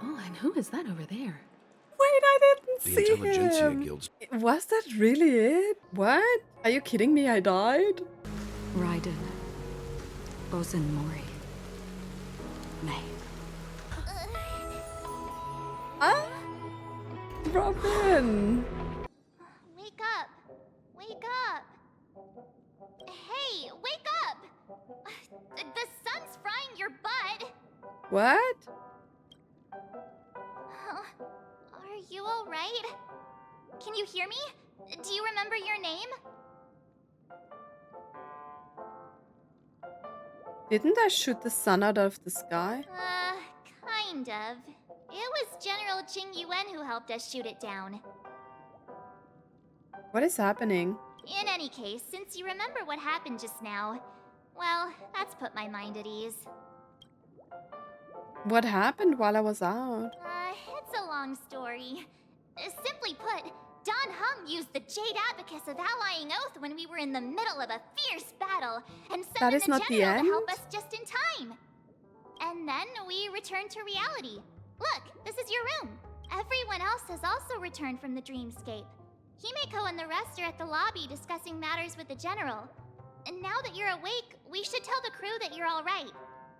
Oh, and who is that over there? Wait, I didn't The see Intelligentsia him. Guild's... Was that really it? What? Are you kidding me? I died? Raiden. Ozen Mori. May. Ah? Robin! Wake up! Wake up! Hey, wake up! The sun's frying your butt! What? Are you alright? Can you hear me? Do you remember your name? Didn't I shoot the sun out of the sky? Kind of. It was General Jing Yuan who helped us shoot it down. What is happening? In any case, since you remember what happened just now, well, that's put my mind at ease. What happened while I was out? It's a long story. Simply put, Don Hung used the Jade Abacus of Allying Oath when we were in the middle of a fierce battle, and summoned is the not the general to end? help us just in time. And then we returned to reality. Look, this is your room. Everyone else has also returned from the dreamscape. Himeko and the rest are at the lobby discussing matters with the general. And now that you're awake, we should tell the crew that you're all right.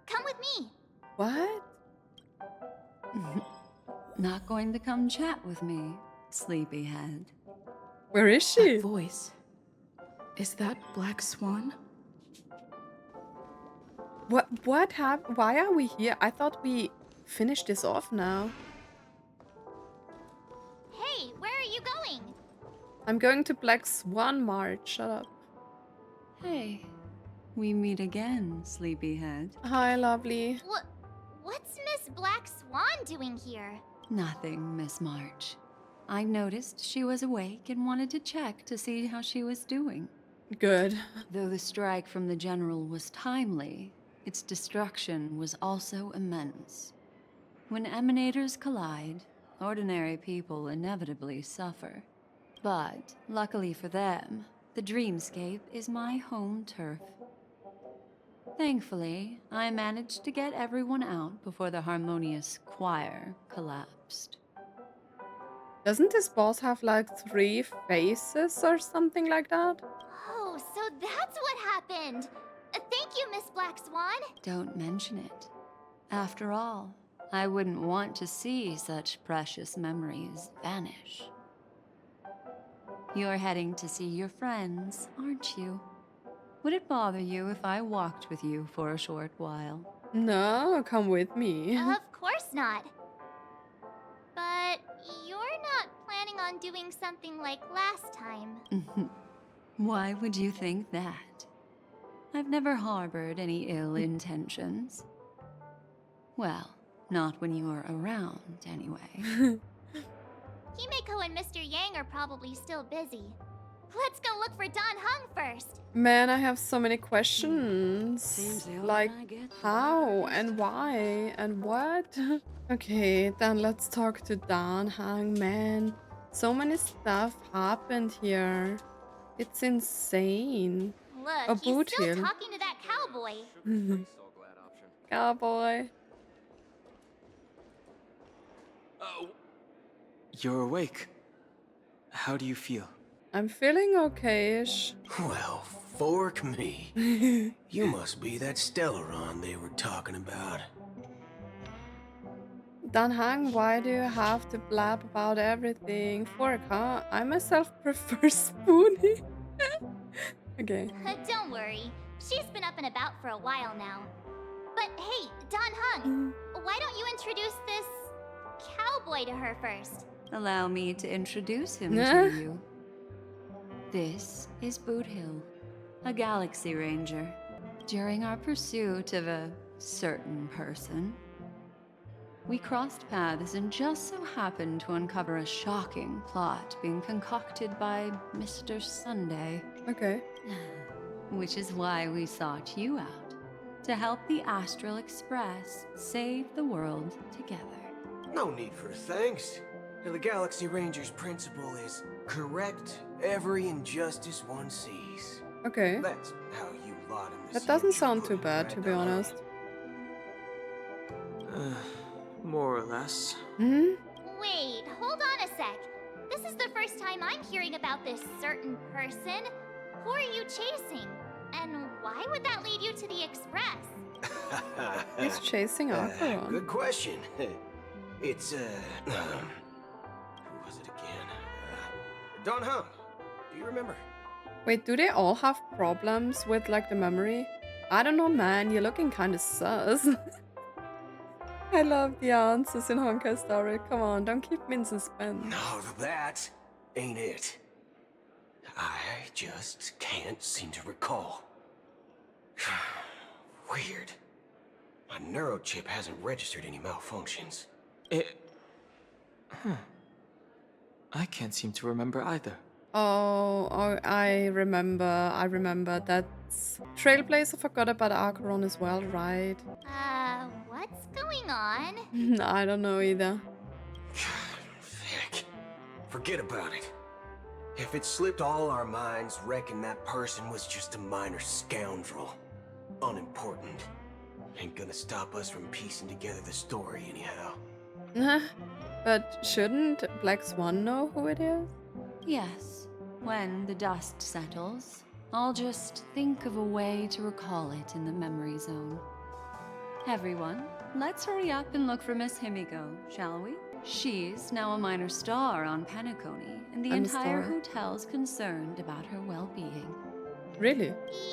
Come with me. What? Not going to come chat with me, sleepyhead. Where is she? That voice. Is that Black Swan? What happened? Why are we here? I thought we finished this off now. Hey, where are you going? I'm going to Black Swan March. Shut up. Hey, we meet again, sleepyhead. Hi, lovely. What's Miss Black Swan doing here? Nothing, Miss March. I noticed she was awake and wanted to check to see how she was doing. Good. Though the strike from the general was timely, its destruction was also immense. When emanators collide, ordinary people inevitably suffer. But, luckily for them, the dreamscape is my home turf. Thankfully, I managed to get everyone out before the harmonious choir collapsed. Doesn't this boss have like 3 faces or something like that? Oh, so that's what happened. Thank you, Miss Black Swan. Don't mention it. After all, I wouldn't want to see such precious memories vanish. You're heading to see your friends, aren't you? Would it bother you if I walked with you for a short while? No, come with me. Of course not. But you're not planning on doing something like last time. Why would you think that? I've never harbored any ill intentions. Well, not when you are around, anyway. Himeko and Mr. Yang are probably still busy. Let's go look for Don Hung first. Man, I have so many questions. Seems the older Like, I get, the how more I and why and what? Okay, then let's talk to Dan Hang, man. So many stuff happened here. It's insane. Look, A he's boot still heel. talking to that cowboy. Cowboy. You're awake. How do you feel? I'm feeling okay-ish. Well, fork me. You must be that Stellaron they were talking about. Dan Hang, why do you have to blab about everything? Fork, huh? I myself prefer Spoonie. Okay. Don't worry. She's been up and about for a while now. But hey, Don Hung, why don't you introduce this cowboy to her first? Allow me to introduce him to you. This is Boot Hill, a Galaxy Ranger. During our pursuit of a certain person, we crossed paths and just so happened to uncover a shocking plot being concocted by Mr. Sunday. Okay. Which is why we sought you out, to help the Astral Express save the world together. No need for thanks. The Galaxy Ranger's principle is correct every injustice one sees. Okay. That's how you lot in the That doesn't CHU sound put too it, bad, right, to be Don? honest. More or less. Hmm? Wait, hold on a sec. This is the first time I'm hearing about this certain person. Who are you chasing? And why would that lead you to the Express? He's chasing Acheron. Good question. It's, who was it again? Don Hum. Do you remember? Wait, do they all have problems with like the memory? I don't know, man. You're looking kind of sus. I love the answers in Honkai Story. Come on, don't keep me in suspense. No, that ain't it. I just can't seem to recall. Weird. My neurochip hasn't registered any malfunctions. I can't seem to remember either. Oh, I remember. That's Trailblazer forgot about Acheron as well, right? What's going on? I don't know either. Heck, forget about it. If it slipped all our minds, reckon that person was just a minor scoundrel. Unimportant. Ain't gonna stop us from piecing together the story anyhow. But shouldn't Black Swan know who it is? Yes, when the dust settles, I'll just think of a way to recall it in the memory zone. Everyone, let's hurry up and look for Miss Himiko, shall we? She's now a minor star on Penacony, and the I'm a entire star. hotel's concerned about her well-being. Really?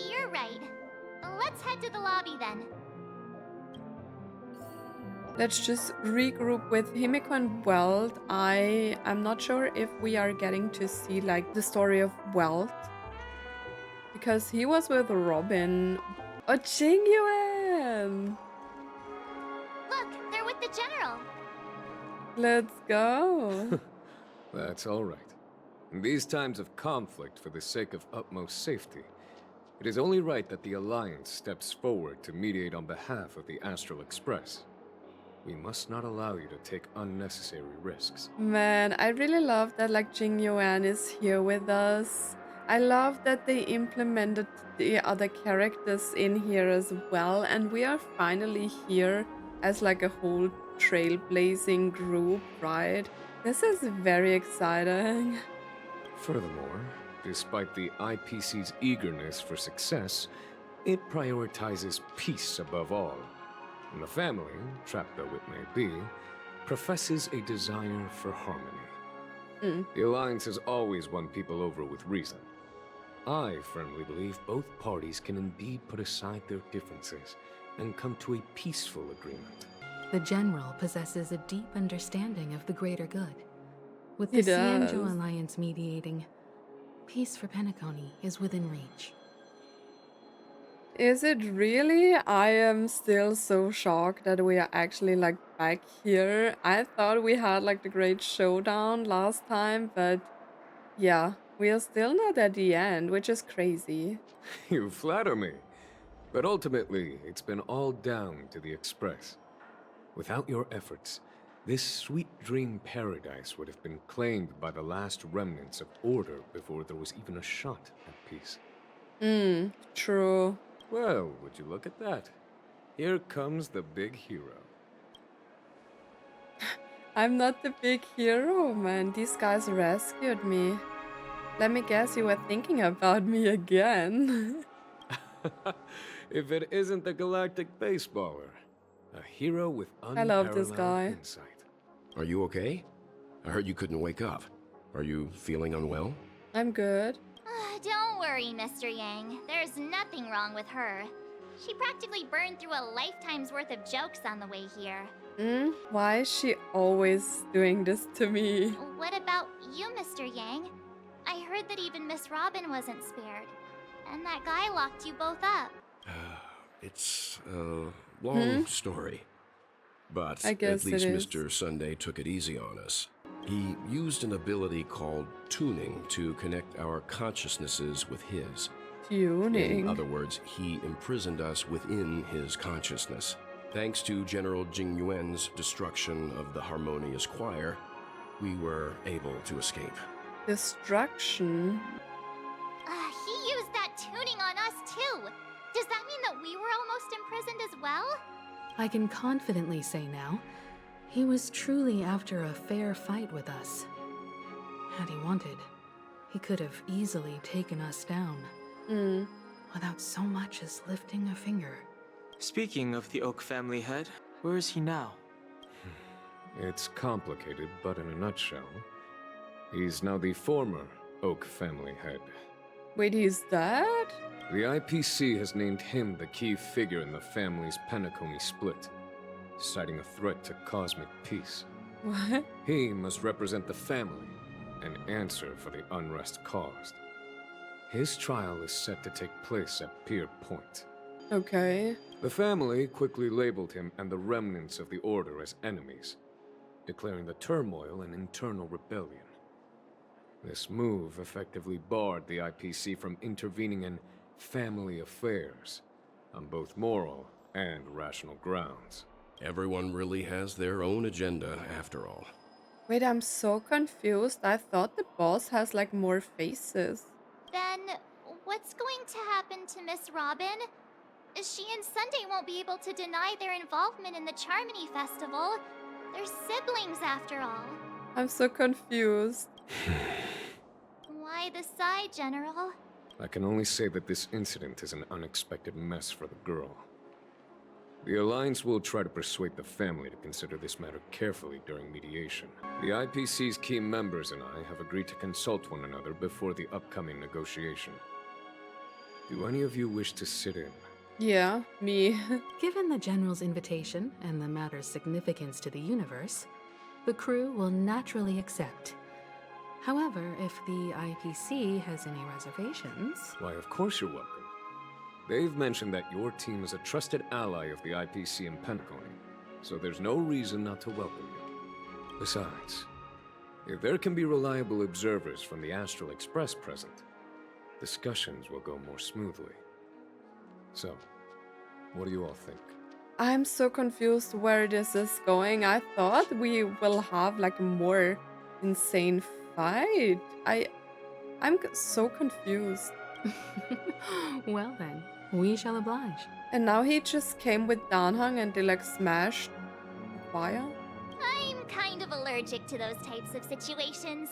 You're right. Let's head to the lobby then. Let's just regroup with Himiko and Welt. I'm not sure if we are getting to see like the story of Welt. Because he was with Robin. Oh, Jingyuan! Look, they're with the general. Let's go. That's all right. In these times of conflict for the sake of utmost safety, it is only right that the Alliance steps forward to mediate on behalf of the Astral Express. We must not allow you to take unnecessary risks. Man, I really love that like Jingyuan is here with us. I love that they implemented the other characters in here as well, and we are finally here as like a whole trailblazing group, right? This is very exciting. Furthermore, despite the IPC's eagerness for success, it prioritizes peace above all. And the family, trapped though it may be, professes a desire for harmony. The Alliance has always won people over with reason. I firmly believe both parties can indeed put aside their differences and come to a peaceful agreement. The General possesses a deep understanding of the greater good. With He the does. Cianjo Alliance mediating, peace for Penacony is within reach. Is it really? I am still so shocked that we are actually like back here. I thought we had like the great showdown last time, but yeah, we are still not at the end, which is crazy. You flatter me. But ultimately, it's been all down to the Express. Without your efforts, this sweet dream paradise would have been claimed by the last remnants of order before there was even a shot at peace. True. Well, would you look at that? Here comes the big hero. I'm not the big hero, man. These guys rescued me. Let me guess, you were thinking about me again. If it isn't the galactic baseballer, a hero with I unparalleled love this guy. insight. Are you okay? I heard you couldn't wake up. Are you feeling unwell? I'm good. Don't worry, Mr. Yang. There's nothing wrong with her. She practically burned through a lifetime's worth of jokes on the way here. Why is she always doing this to me? What about you, Mr. Yang? I heard that even Miss Robin wasn't spared. And that guy locked you both up. It's a long story. But I guess at least it is. Mr. Sunday took it easy on us. He used an ability called tuning to connect our consciousnesses with his. Tuning. In other words, he imprisoned us within his consciousness. Thanks to General Jingyuan's destruction of the Harmonious Choir, we were able to escape. Destruction. He used that tuning on us too. Does that mean that we were almost imprisoned as well? I can confidently say now, He was truly after a fair fight with us. Had he wanted, he could have easily taken us down. Without so much as lifting a finger. Speaking of the Oak family head, where is he now? It's complicated, but in a nutshell, he's now the former Oak family head. Wait, he's dead? The IPC has named him the key figure in the family's Penacony split, citing a threat to cosmic peace. What? He must represent the family and answer for the unrest caused. His trial is set to take place at Pier Point. Okay. The family quickly labeled him and the remnants of the Order as enemies, declaring the turmoil an internal rebellion. This move effectively barred the IPC from intervening in family affairs on both moral and rational grounds. Everyone really has their own agenda, after all. Wait, I'm so confused. I thought the boss has like more faces. Then, what's going to happen to Miss Robin? She and Sunday won't be able to deny their involvement in the Charmony Festival. They're siblings, after all. I'm so confused. Why the sigh, General? I can only say that this incident is an unexpected mess for the girl. The Alliance will try to persuade the family to consider this matter carefully during mediation. The IPC's key members and I have agreed to consult one another before the upcoming negotiation. Do any of you wish to sit in? Yeah, me. Given the General's invitation and the matter's significance to the universe, the crew will naturally accept. However, if the IPC has any reservations... Why, of course you're welcome. They've mentioned that your team is a trusted ally of the IPC in Penacony, so there's no reason not to welcome you. Besides, if there can be reliable observers from the Astral Express present, discussions will go more smoothly. So, what do you all think? I'm so confused where this is going. I thought we will have like a more insane fight. I'm so confused. Well then, we shall oblige. And now he just came with Danhang and they like smashed the choir. I'm kind of allergic to those types of situations.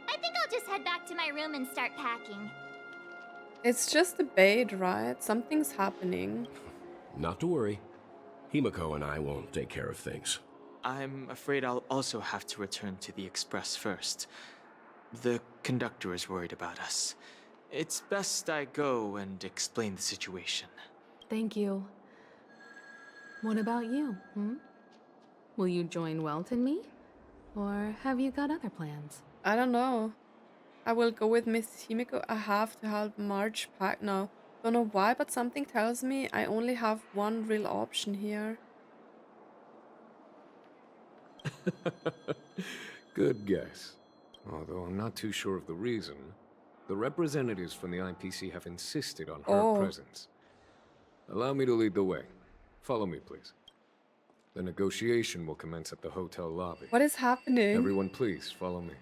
I think I'll just head back to my room and start packing. It's just a bait, right? Something's happening. Not to worry. Himiko and I will take care of things. I'm afraid I'll also have to return to the Express first. The conductor is worried about us. It's best I go and explain the situation. Thank you. What about you, Will you join Welt and me? Or have you got other plans? I don't know. I will go with Miss Himiko. I have to help March pack now. Don't know why, but something tells me I only have one real option here. Good guess. Although I'm not too sure of the reason, the representatives from the IPC have insisted on her presence. Allow me to lead the way. Follow me, please. The negotiation will commence at the hotel lobby. What is happening? Everyone, please, follow me.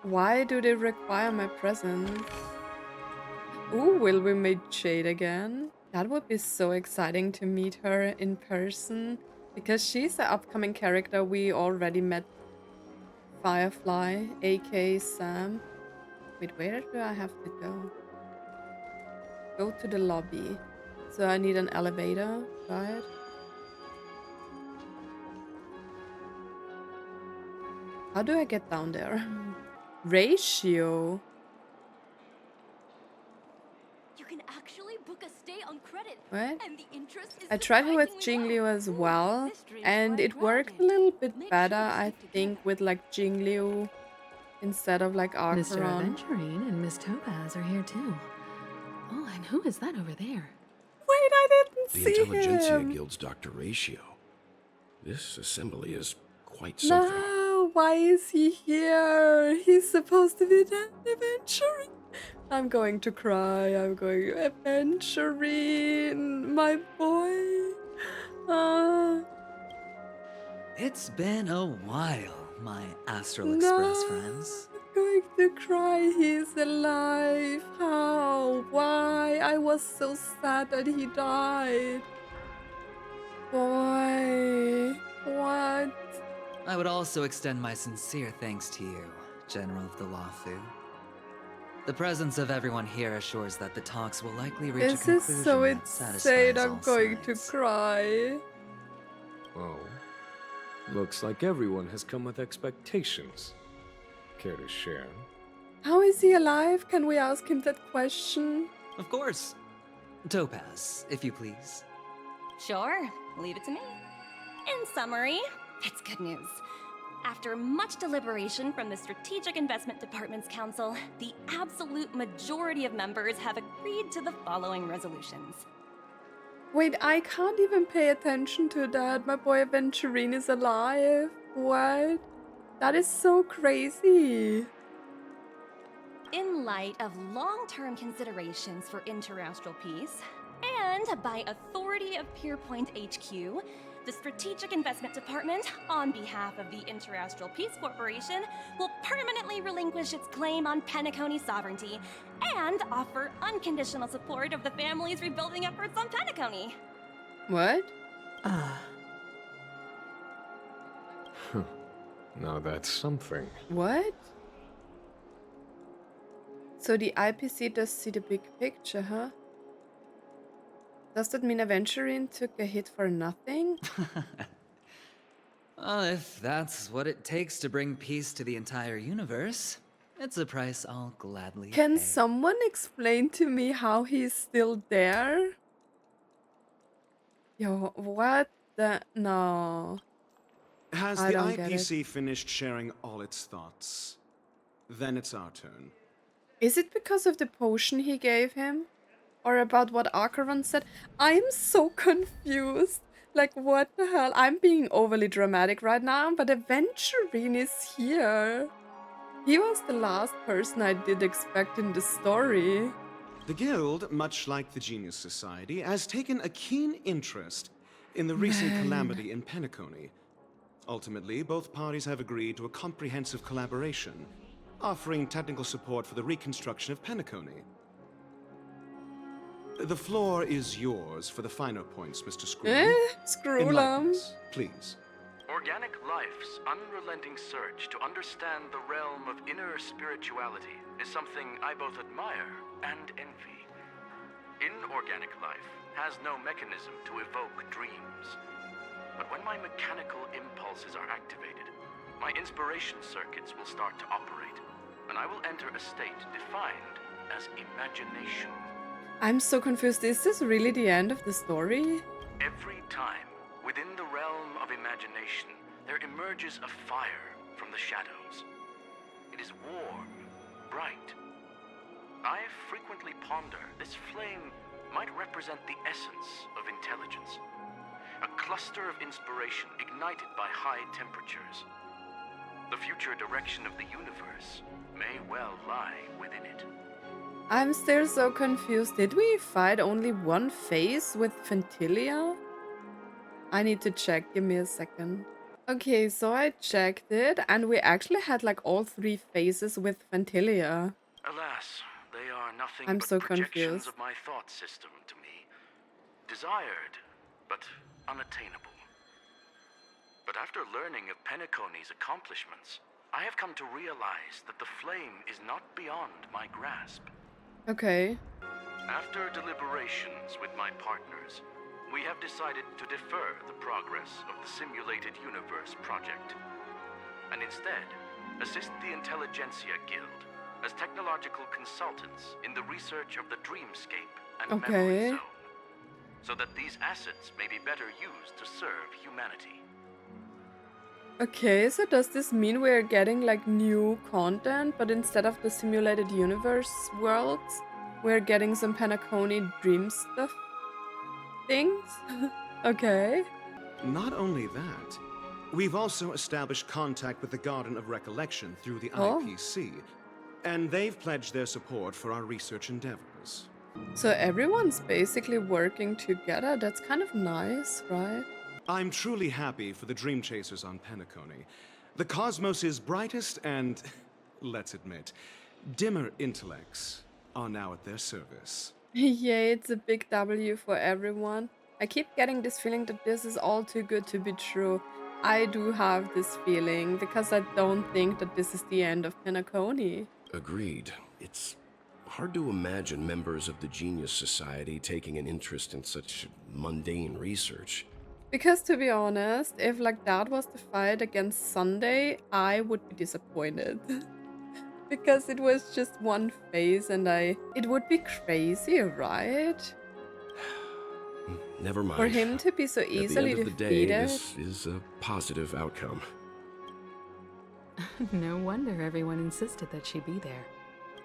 Why do they require my presence? Ooh, will we meet Jade again? That would be so exciting to meet her in person. Because she's the upcoming character we already met. Firefly, aka Sam. Wait, where do I have to go? Go to the lobby. So I need an elevator, right? How do I get down there? Ratio. You can actually book a stay on credit. What? And the interest is I tried it with surprisingly Jingliu low. as well, Mystery and right it worked a rounded. little bit Make better, sure to I stick think, with like Jingliu instead of like Mr. Acheron. Aventurine and Miss Topaz are here too. Oh, and who is that over there? Wait, I didn't The see Intelligentsia him. Guild's Dr. Ratio. This assembly is quite something. No, why is he here? He's supposed to be an adventuring. I'm going to cry. I'm going adventuring, my boy. It's been a while, my Astral Express friends. I'm going to cry. He's alive. How? Why? I was so sad that he died. Boy. way. What? I would also extend my sincere thanks to you, General of the Lafu. The presence of everyone here assures that the talks will likely reach a This is conclusion so that satisfies insane. I'm all going to sides. cry. Oh. Looks like everyone has come with expectations. Care to share? How is he alive? Can we ask him that question? Of course. Topaz, if you please. Sure, leave it to me. In summary, it's good news. After much deliberation from the Strategic Investment Department's council, the absolute majority of members have agreed to the following resolutions. Wait, I can't even pay attention to that. My boy Aventurine is alive. What? That is so crazy. In light of long-term considerations for interastral peace, and by authority of Pierpoint HQ, the Strategic Investment Department, on behalf of the Interastral Peace Corporation, will permanently relinquish its claim on Penacony sovereignty and offer unconditional support of the family's rebuilding efforts on Penacony. What? Now that's something. What? So the IPC does see the big picture, huh? Does that mean Aventurine took a hit for nothing? Well, if that's what it takes to bring peace to the entire universe, it's a price I'll gladly Can pay. someone explain to me how he's still there? Yo, what the... No. Has I the don't get it. IPC finished sharing all its thoughts? Then it's our turn. Is it because of the potion he gave him? Or about what Acheron said? I'm so confused. Like, what the hell? I'm being overly dramatic right now, but Aventurine is here. He was the last person I did expect in the story. The Guild, much like the Genius Society, has taken a keen interest in the recent calamity in Penacony. Ultimately, both parties have agreed to a comprehensive collaboration, offering technical support for the reconstruction of Penacony. The floor is yours for the finer points, Mr. Screw. Screw Enlighten them. us, please. Organic life's unrelenting search to understand the realm of inner spirituality is something I both admire and envy. Inorganic life has no mechanism to evoke dreams. But when my mechanical impulses are activated, my inspiration circuits will start to operate, and I will enter a state defined as imagination. I'm so confused. Is this really the end of the story? Every time, within the realm of imagination, there emerges a fire from the shadows. It is warm, bright. I frequently ponder this flame might represent the essence of intelligence. A cluster of inspiration ignited by high temperatures. The future direction of the universe may well lie within it. I'm still so confused. Did we fight only one phase with Ventilia? I need to check. Give me a second. Okay, so I checked it, and we actually had like all 3 phases with Ventilia. Alas, they are nothing I'm but so projections confused. of my thought system to me. Desired, but unattainable. But after learning of Penacony's accomplishments, I have come to realize that the flame is not beyond my grasp. Okay. After deliberations with my partners, we have decided to defer the progress of the Simulated Universe project, and instead assist the Intelligentsia Guild as technological consultants in the research of the Dreamscape and Memory Okay. Zone, so that these assets may be better used to serve humanity. Okay, so does this mean we're getting like new content, but instead of the simulated universe worlds, we're getting some Penacony dream stuff things? Okay. Not only that, we've also established contact with the Garden of Recollection through the Oh. IPC, and they've pledged their support for our research endeavors. So everyone's basically working together. That's kind of nice, right? I'm truly happy for the Dream Chasers on Penacony. The cosmos' brightest and, let's admit, dimmer intellects are now at their service. Yay, it's a big W for everyone. I keep getting this feeling that this is all too good to be true. I do have this feeling because I don't think that this is the end of Penacony. Agreed. It's hard to imagine members of the Genius Society taking an interest in such mundane research. Because to be honest, if like that was the fight against Sunday, I would be disappointed. Because it was just one phase and it would be crazy, right? Never mind. For him to be so easily At the end of the defeated. day, this is a positive outcome. No wonder everyone insisted that she be there.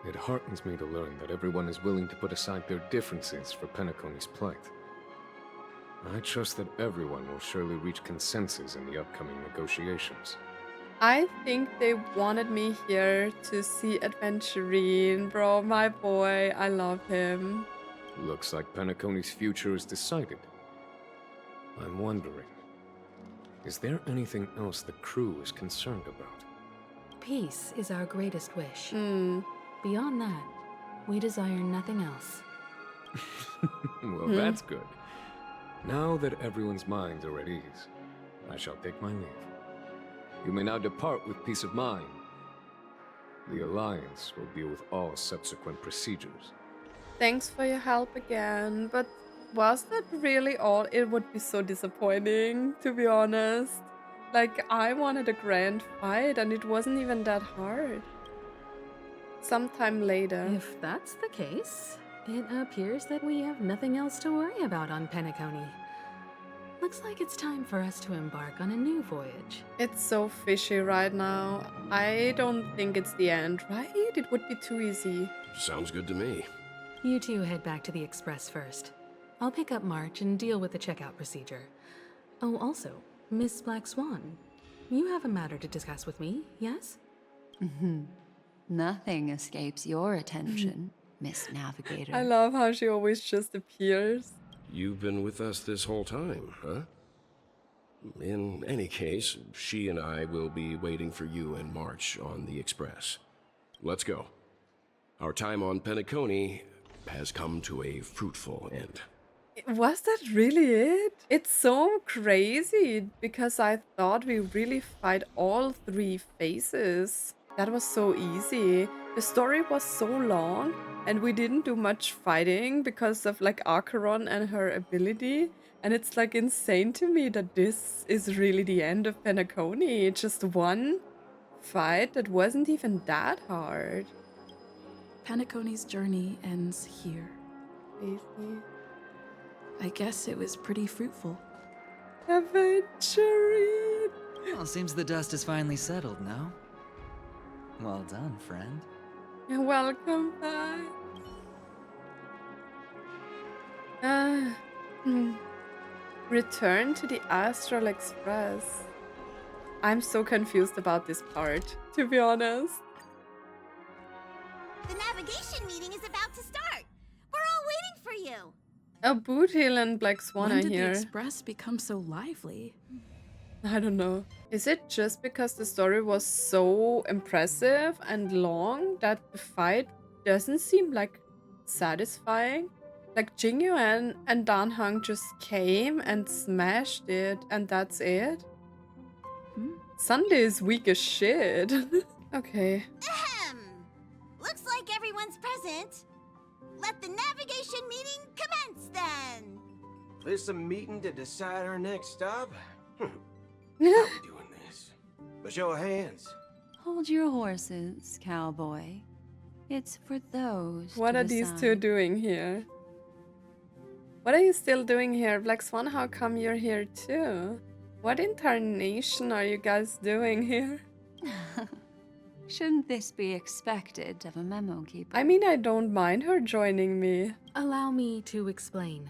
It heartens me to learn that everyone is willing to put aside their differences for Penacony's plight. I trust that everyone will surely reach consensus in the upcoming negotiations. I think they wanted me here to see Aventurine, bro, my boy. I love him. Looks like Penacony's future is decided. I'm wondering, is there anything else the crew is concerned about? Peace is our greatest wish. Mm. Beyond that, we desire nothing else. Well, that's good. Now that everyone's minds are at ease, I shall take my leave. You may now depart with peace of mind. The Alliance will deal with all subsequent procedures. Thanks for your help again, but was that really all? It would be so disappointing, to be honest. Like, I wanted a grand fight and it wasn't even that hard. Sometime later. If that's the case, it appears that we have nothing else to worry about on Penacony. Looks like it's time for us to embark on a new voyage. It's so fishy right now. I don't think it's the end, right? It would be too easy. Sounds good to me. You two head back to the Express first. I'll pick up March and deal with the checkout procedure. Oh, also, Miss Black Swan, you have a matter to discuss with me, yes? Nothing escapes your attention, Miss Navigator. I love how she always just appears. You've been with us this whole time, huh? In any case, she and I will be waiting for you and March on the Express. Let's go. Our time on Penacony has come to a fruitful end. Was that really it? It's so crazy because I thought we really fight all three phases. That was so easy. The story was so long and we didn't do much fighting because of like Acheron and her ability. And it's like insane to me that this is really the end of Penacony. Just one fight that wasn't even that hard. Penacony's journey ends here. Crazy. I guess it was pretty fruitful. Aventurine! Well, seems the dust is finally settled now. Well done, friend. Welcome back. Return to the Astral Express. I'm so confused about this part, to be honest. The navigation meeting is about to start. We're all waiting for you. Boot Hill and Black Swan When are did here. the Express become so lively? I don't know. Is it just because the story was so impressive and long that the fight doesn't seem like satisfying? Like Jingyuan and Dan Heng just came and smashed it and that's it? Sunday is weak as shit. Okay. Ahem. Looks like everyone's present. Let the navigation meeting commence then. This a meeting to decide our next stop? How we doing this? A show of hands. Hold your horses, cowboy. It's for those What to are these two decide. doing here? What are you still doing here? Black Swan, how come you're here too? What incarnation are you guys doing here? Shouldn't this be expected of a memo keeper? I mean, I don't mind her joining me. Allow me to explain.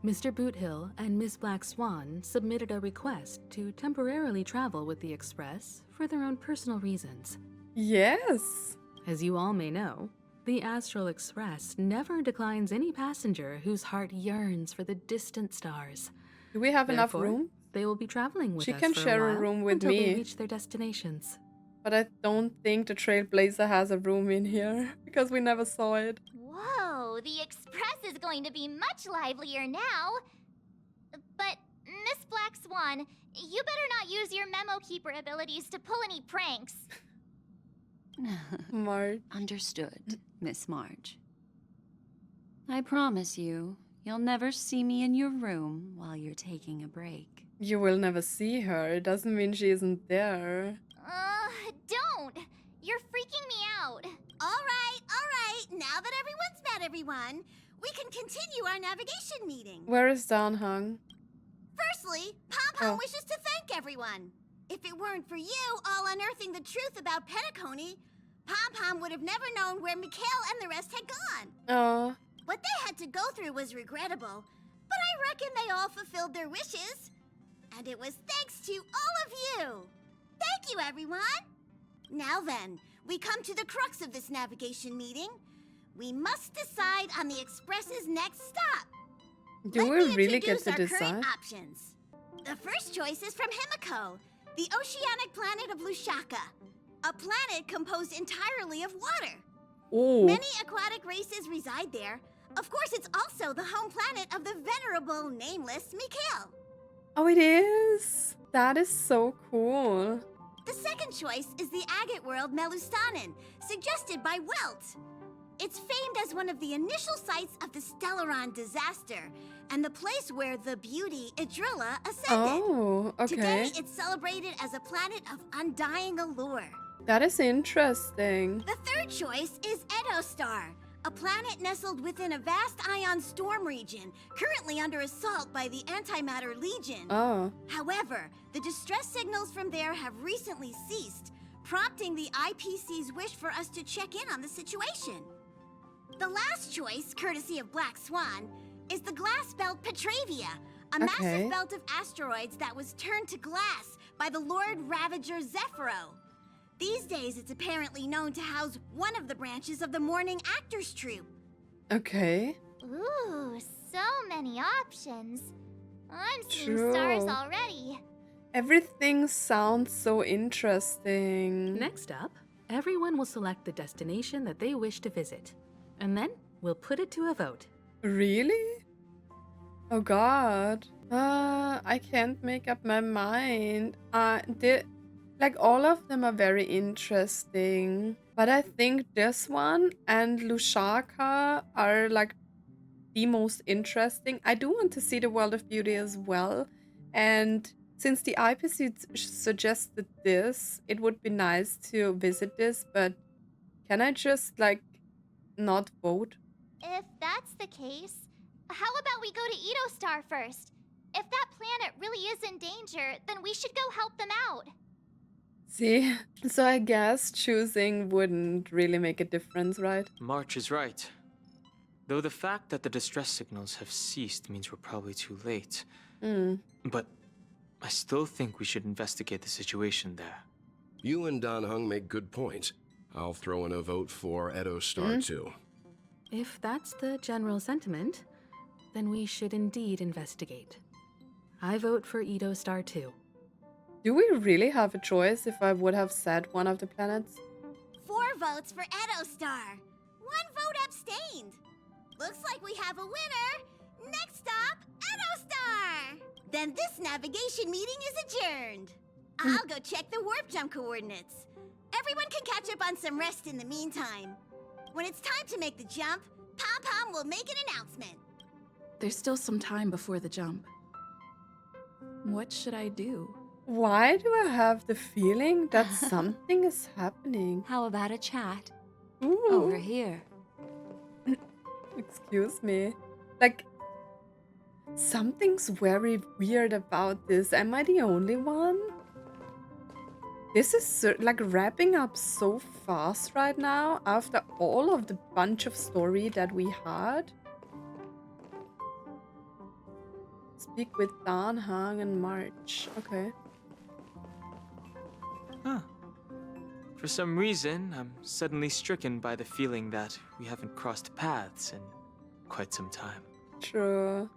Mr. Boothill and Miss Black Swan submitted a request to temporarily travel with the Express for their own personal reasons. Yes. As you all may know, the Astral Express never declines any passenger whose heart yearns for the distant stars. Do we have enough Therefore, room? They will be traveling with She us can for share a while room with until they me. reach their destinations. But I don't think the Trailblazer has a room in here because we never saw it. Whoa, the Express is going to be much livelier now. But, Miss Black Swan, you better not use your memo keeper abilities to pull any pranks. Marge. Understood, Miss Marge. I promise you, you'll never see me in your room while you're taking a break. You will never see her. It doesn't mean she isn't there. Don't! You're freaking me out. All right. Now that everyone's met everyone, we can continue our navigation meeting. Where is Danhung? Firstly, Pom-Pom wishes to thank everyone. If it weren't for you all unearthing the truth about Penacony, Pom-Pom would have never known where Mikhail and the rest had gone. Oh. What they had to go through was regrettable, but I reckon they all fulfilled their wishes. And it was thanks to all of you. Thank you, everyone. Now then, we come to the crux of this navigation meeting. We must decide on the Express's next stop. Do we really get to our decide? current options. The first choice is from Himiko, the oceanic planet of Lushaka, a planet composed entirely of water. Oh. Many aquatic races reside there. Of course, it's also the home planet of the venerable, nameless Mikhail. Oh, it is? That is so cool. The second choice is the agate world Melustanen, suggested by Welt. It's famed as one of the initial sites of the Stellaron disaster, and the place where the beauty Idrilla ascended. Oh, okay. Today, it's celebrated as a planet of undying allure. That is interesting. The third choice is Edostar, a planet nestled within a vast ion storm region, currently under assault by the Antimatter Legion. Oh. However, the distress signals from there have recently ceased, prompting the IPC's wish for us to check in on the situation. The last choice, courtesy of Black Swan, is the glass belt Petravia, a massive belt of asteroids that was turned to glass by the Lord Ravager Zephyro. These days, it's apparently known to house one of the branches of the Morning Actors Troupe. Okay. Ooh, so many options. I'm seeing True. stars already. Everything sounds so interesting. Next up, everyone will select the destination that they wish to visit. And then we'll put it to a vote. Really? Oh god. I can't make up my mind. Like, all of them are very interesting. But I think this one and Lushaka are, like, the most interesting. I do want to see the World of Beauty as well. And since the IPC suggested this, it would be nice to visit this. But can I just, like, not vote? If that's the case, how about we go to Edostar first? If that planet really is in danger, then we should go help them out. See? So I guess choosing wouldn't really make a difference, right? March is right. Though the fact that the distress signals have ceased means we're probably too late. But I still think we should investigate the situation there. You and Danhung make good points. I'll throw in a vote for Edostar too. If that's the general sentiment, then we should indeed investigate. I vote for Edostar too. Do we really have a choice if I would have said one of the planets? 4 votes for Edostar. 1 vote abstained. Looks like we have a winner. Next stop, Edostar. Then this navigation meeting is adjourned. I'll go check the warp jump coordinates. Everyone can catch up on some rest in the meantime. When it's time to make the jump, Pom-Pom will make an announcement. There's still some time before the jump. What should I do? Why do I have the feeling that something is happening? How about a chat? Ooh. Over here. Excuse me. Like, something's very weird about this. Am I the only one? This is like wrapping up so fast right now after all of the bunch of story that we had. Speak with Danhung and March. Okay. Huh. For some reason, I'm suddenly stricken by the feeling that we haven't crossed paths in quite some time. True.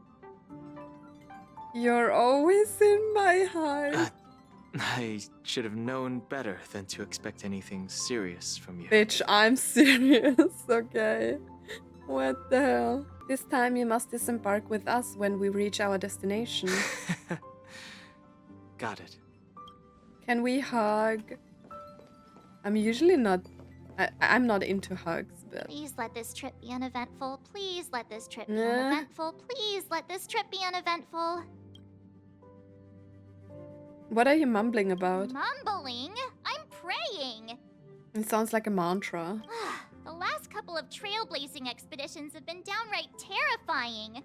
You're always in my heart. I should have known better than to expect anything serious from you. Bitch, I'm serious, okay? What the hell? This time you must disembark with us when we reach our destination. Got it. Can we hug? I'm usually not... I'm not into hugs, but... Please let this trip be uneventful. Please let this trip be Nah. uneventful. Please let this trip be uneventful. What are you mumbling about? Mumbling? I'm praying. It sounds like a mantra. The last couple of trailblazing expeditions have been downright terrifying.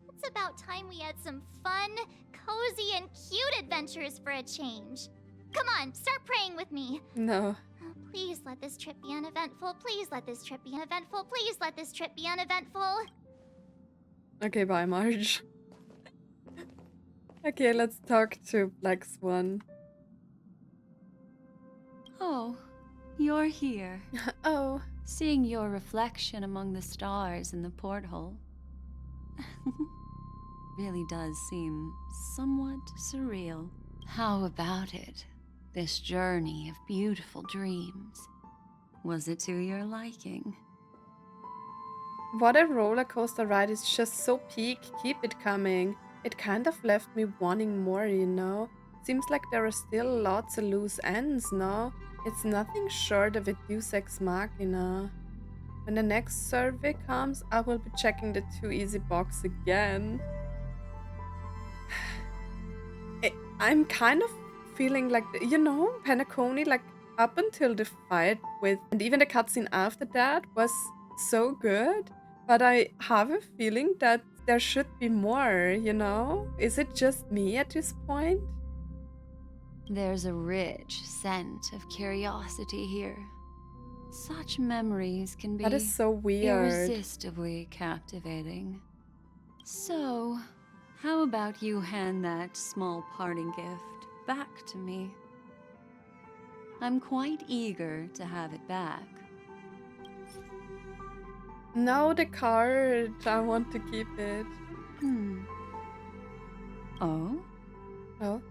It's about time we had some fun, cozy, and cute adventures for a change. Come on, start praying with me. No. Please let this trip be uneventful. Please let this trip be uneventful. Please let this trip be uneventful. Okay, bye, Marge. Okay, let's talk to Black Swan. Oh, you're here. Oh. Seeing your reflection among the stars in the porthole really does seem somewhat surreal. How about it? This journey of beautiful dreams. Was it to your liking? What a roller coaster ride is just so peak. Keep it coming. It kind of left me wanting more, you know? Seems like there are still lots of loose ends, no? It's nothing short of a deus ex machina. When the next survey comes, I will be checking the too easy box again. I'm kind of feeling like, you know, Penacony, like up until the fight with, and even the cutscene after that was so good. But I have a feeling that there should be more, you know? Is it just me at this point? There's a rich scent of curiosity here. Such memories can be That is so weird. irresistibly captivating. So, how about you hand that small parting gift back to me? I'm quite eager to have it back. No, the card. I want to keep it. Oh? Oh.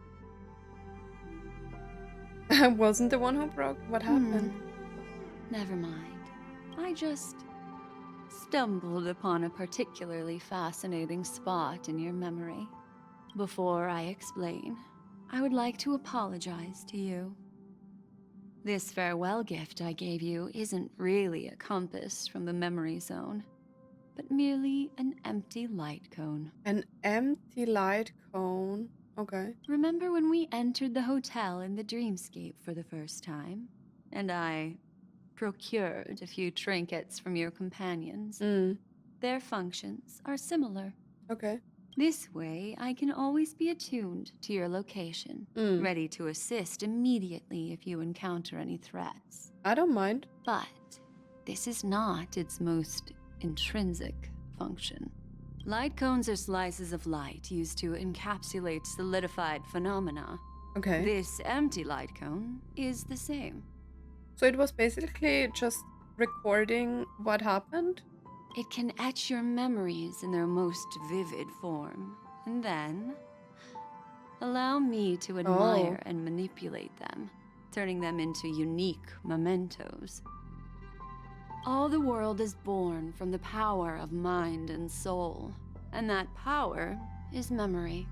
I wasn't the one who broke. What happened? Never mind. I just stumbled upon a particularly fascinating spot in your memory. Before I explain, I would like to apologize to you. This farewell gift I gave you isn't really a compass from the memory zone, but merely an empty light cone. An empty light cone. Okay. Remember when we entered the hotel in the dreamscape for the first time, and I procured a few trinkets from your companions? Their functions are similar. Okay. This way, I can always be attuned to your location, ready to assist immediately if you encounter any threats. I don't mind. But this is not its most intrinsic function. Light cones are slices of light used to encapsulate solidified phenomena. Okay. This empty light cone is the same. So it was basically just recording what happened? It can etch your memories in their most vivid form, and then allow me to admire and manipulate them, turning them into unique mementos. All the world is born from the power of mind and soul, and that power is memory.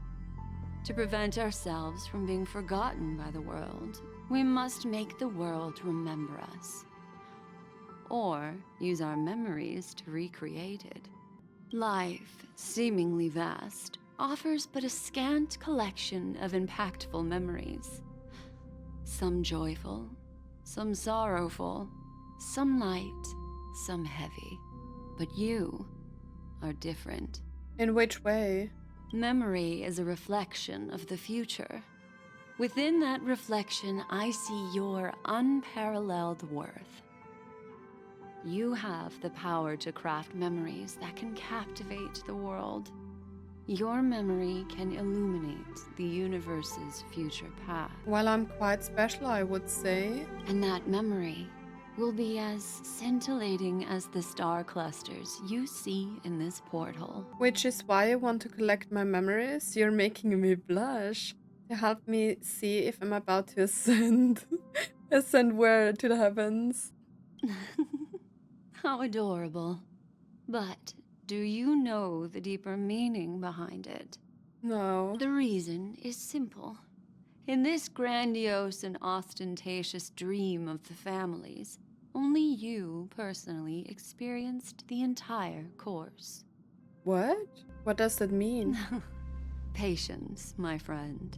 To prevent ourselves from being forgotten by the world, we must make the world remember us, or use our memories to recreate it. Life, seemingly vast, offers but a scant collection of impactful memories. Some joyful, some sorrowful, some light, some heavy. But you are different. In which way? Memory is a reflection of the future. Within that reflection, I see your unparalleled worth. You have the power to craft memories that can captivate the world. Your memory can illuminate the universe's future path. Well, I'm quite special, I would say. And that memory will be as scintillating as the star clusters you see in this porthole. Which is why I want to collect my memories. You're making me blush. To help me see if I'm about to ascend. Ascend where? To the heavens? How adorable. But do you know the deeper meaning behind it? No. The reason is simple. In this grandiose and ostentatious dream of the families, only you personally experienced the entire course. What? What does that mean? Patience, my friend.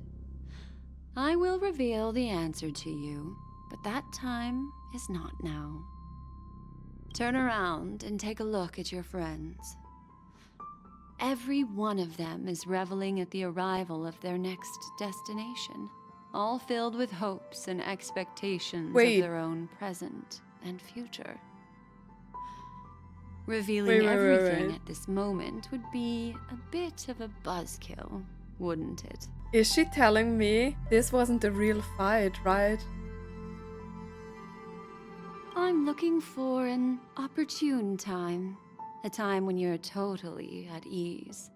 I will reveal the answer to you, but that time is not now. Turn around and take a look at your friends. Every one of them is reveling at the arrival of their next destination, all filled with hopes and expectations Wait. of their own present and future. Revealing everything at this moment would be a bit of a buzzkill, wouldn't it? Is she telling me this wasn't a real fight, right? I'm looking for an opportune time. A time when you're totally at ease.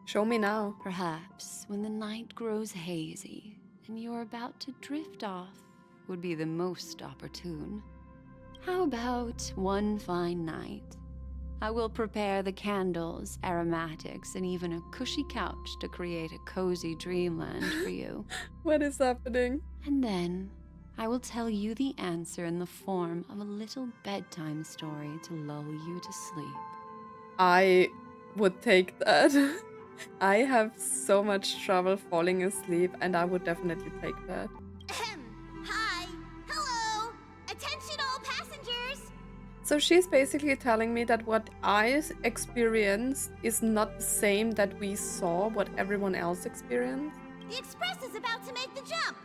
Show me now. Perhaps when the night grows hazy and you're about to drift off would be the most opportune. How about one fine night? I will prepare the candles, aromatics, and even a cushy couch to create a cozy dreamland for you. What is happening? And then I will tell you the answer in the form of a little bedtime story to lull you to sleep. I would take that. I have so much trouble falling asleep, and I would definitely take that. Hi. Hello. Attention all passengers. So she's basically telling me that what I experienced is not the same that we saw, what everyone else experienced. The express is about to make the jump.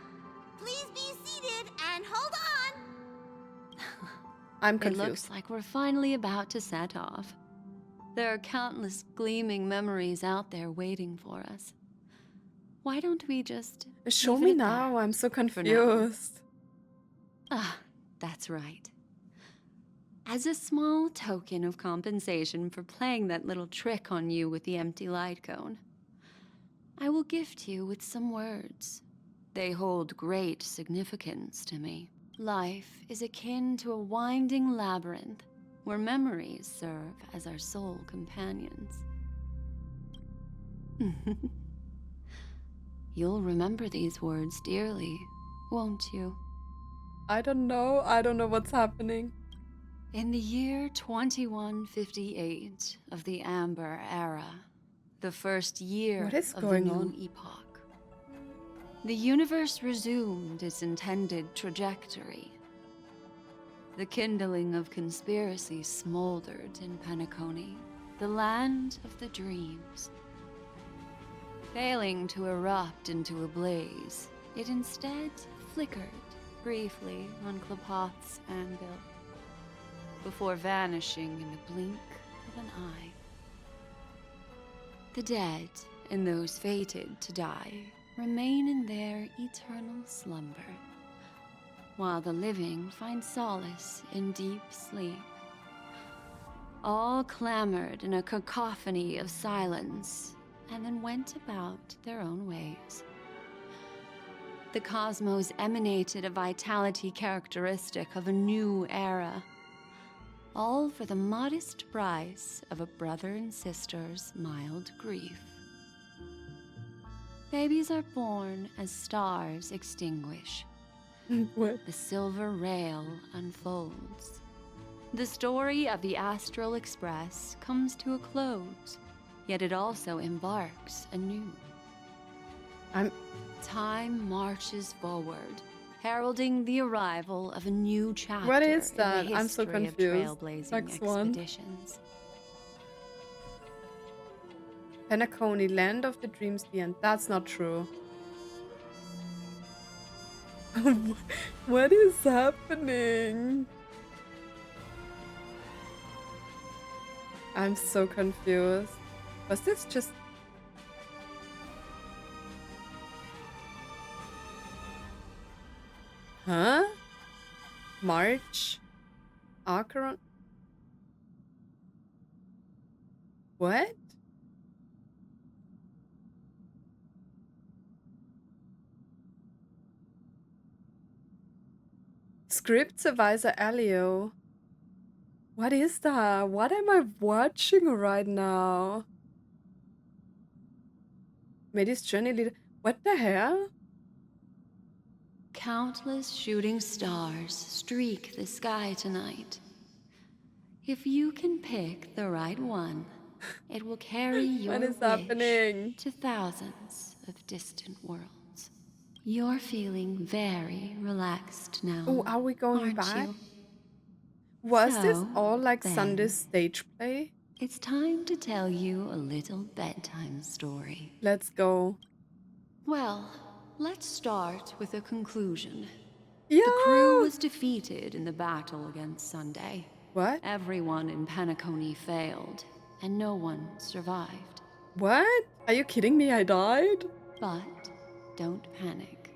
Please be seated and hold on. I'm It confused. looks like we're finally about to set off. There are countless gleaming memories out there waiting for us. Why don't we just Show leave me it at now. that I'm so for now? confused. Ah, that's right. As a small token of compensation for playing that little trick on you with the empty light cone, I will gift you with some words. They hold great significance to me. Life is akin to a winding labyrinth where memories serve as our sole companions. You'll remember these words dearly, won't you? I don't know. I don't know what's happening. In the year 2158 of the Amber Era, the first year What is of the going new on? epoch, the universe resumed its intended trajectory. The kindling of conspiracy smoldered in Penacony, the land of the dreams. Failing to erupt into a blaze, it instead flickered briefly on Klapoth's anvil, before vanishing in the blink of an eye. The dead and those fated to die remain in their eternal slumber, while the living find solace in deep sleep. All clamored in a cacophony of silence, and then went about their own ways. The cosmos emanated a vitality characteristic of a new era, all for the modest price of a brother and sister's mild grief. Babies are born as stars extinguish. What? The silver rail unfolds. The story of the Astral Express comes to a close, yet it also embarks anew. Time marches forward, heralding the arrival of a new chapter What is in that? the I'm so history confused. of trailblazing Like Swan. expeditions. Penacony, land of the dreams, the end. That's not true. What is happening? I'm so confused. Was this just... Huh? March? Acheron? What? Script Supervisor Elio. What is that? What am I watching right now? May this journey lead... What the hell? Countless shooting stars streak the sky tonight. If you can pick the right one, it will carry your What is wish happening? to thousands of distant worlds. You're feeling very relaxed now, Oh, are we going aren't back? you? Was this So, all like then, Sunday's stage play? It's time to tell you a little bedtime story. Let's go. Well, let's start with a conclusion. Yeah! The crew was defeated in the battle against Sunday. What? Everyone in Penacony failed, and no one survived. What? Are you kidding me? I died? But don't panic.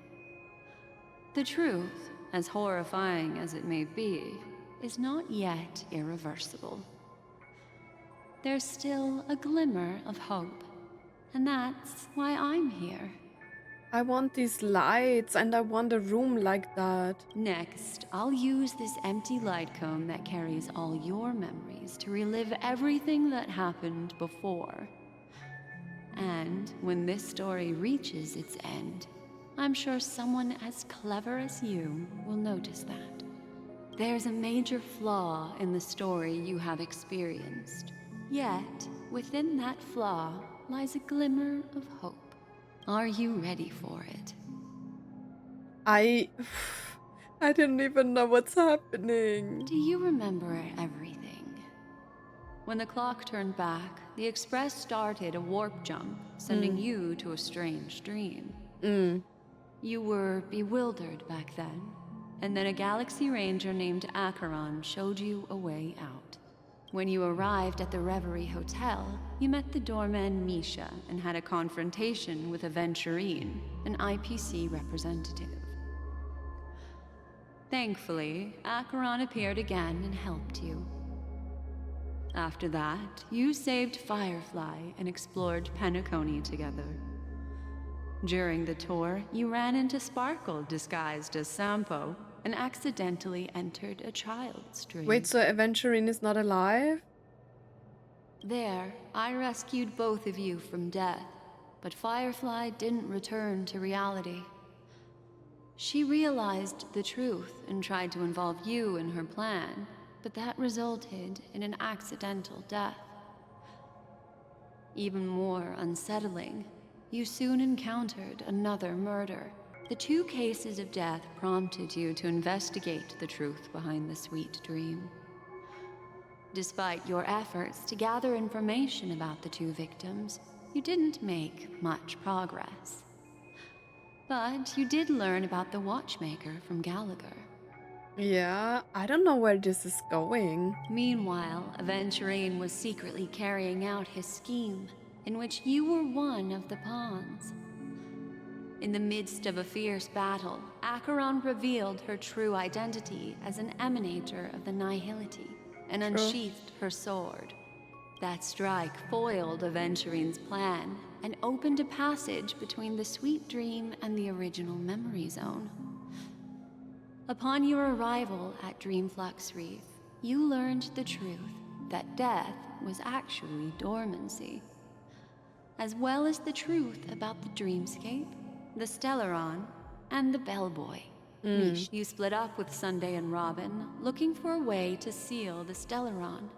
The truth, as horrifying as it may be, is not yet irreversible. There's still a glimmer of hope, and that's why I'm here. I want these lights and I want a room like that. Next, I'll use this empty light cone that carries all your memories to relive everything that happened before. And when this story reaches its end, I'm sure someone as clever as you will notice that. There's a major flaw in the story you have experienced. Yet, within that flaw lies a glimmer of hope. Are you ready for it? I didn't even know what's happening. Do you remember everything? When the clock turned back, the Express started a warp jump, sending you to a strange dream. You were bewildered back then, and then a Galaxy Ranger named Acheron showed you a way out. When you arrived at the Reverie Hotel, you met the doorman Misha and had a confrontation with AVENTURINE, an IPC representative. Thankfully, Acheron appeared again and helped you. After that, you saved Firefly and explored Penacony together. During the tour, you ran into Sparkle disguised as Sampo and accidentally entered a child's dream. Wait, so Aventurine is not alive? There, I rescued both of you from death, but Firefly didn't return to reality. She realized the truth and tried to involve you in her plan, but that resulted in an accidental death. Even more unsettling, you soon encountered another murder. The two cases of death prompted you to investigate the truth behind the sweet dream. Despite your efforts to gather information about the two victims, you didn't make much progress. But you did learn about the watchmaker from Gallagher. Yeah, I don't know where this is going. Meanwhile, AVENTURINE was secretly carrying out his scheme, in which you were one of the pawns. In the midst of a fierce battle, Acheron revealed her true identity as an emanator of the Nihility and unsheathed her sword. That strike foiled AVENTURINE's plan and opened a passage between the sweet dream and the original memory zone. Upon your arrival at Dreamflux Reef, you learned the truth that death was actually dormancy, as well as the truth about the dreamscape, the Stellaron, and the Bellboy. Niche, you split up with Sunday and Robin, looking for a way to seal the Stellaron.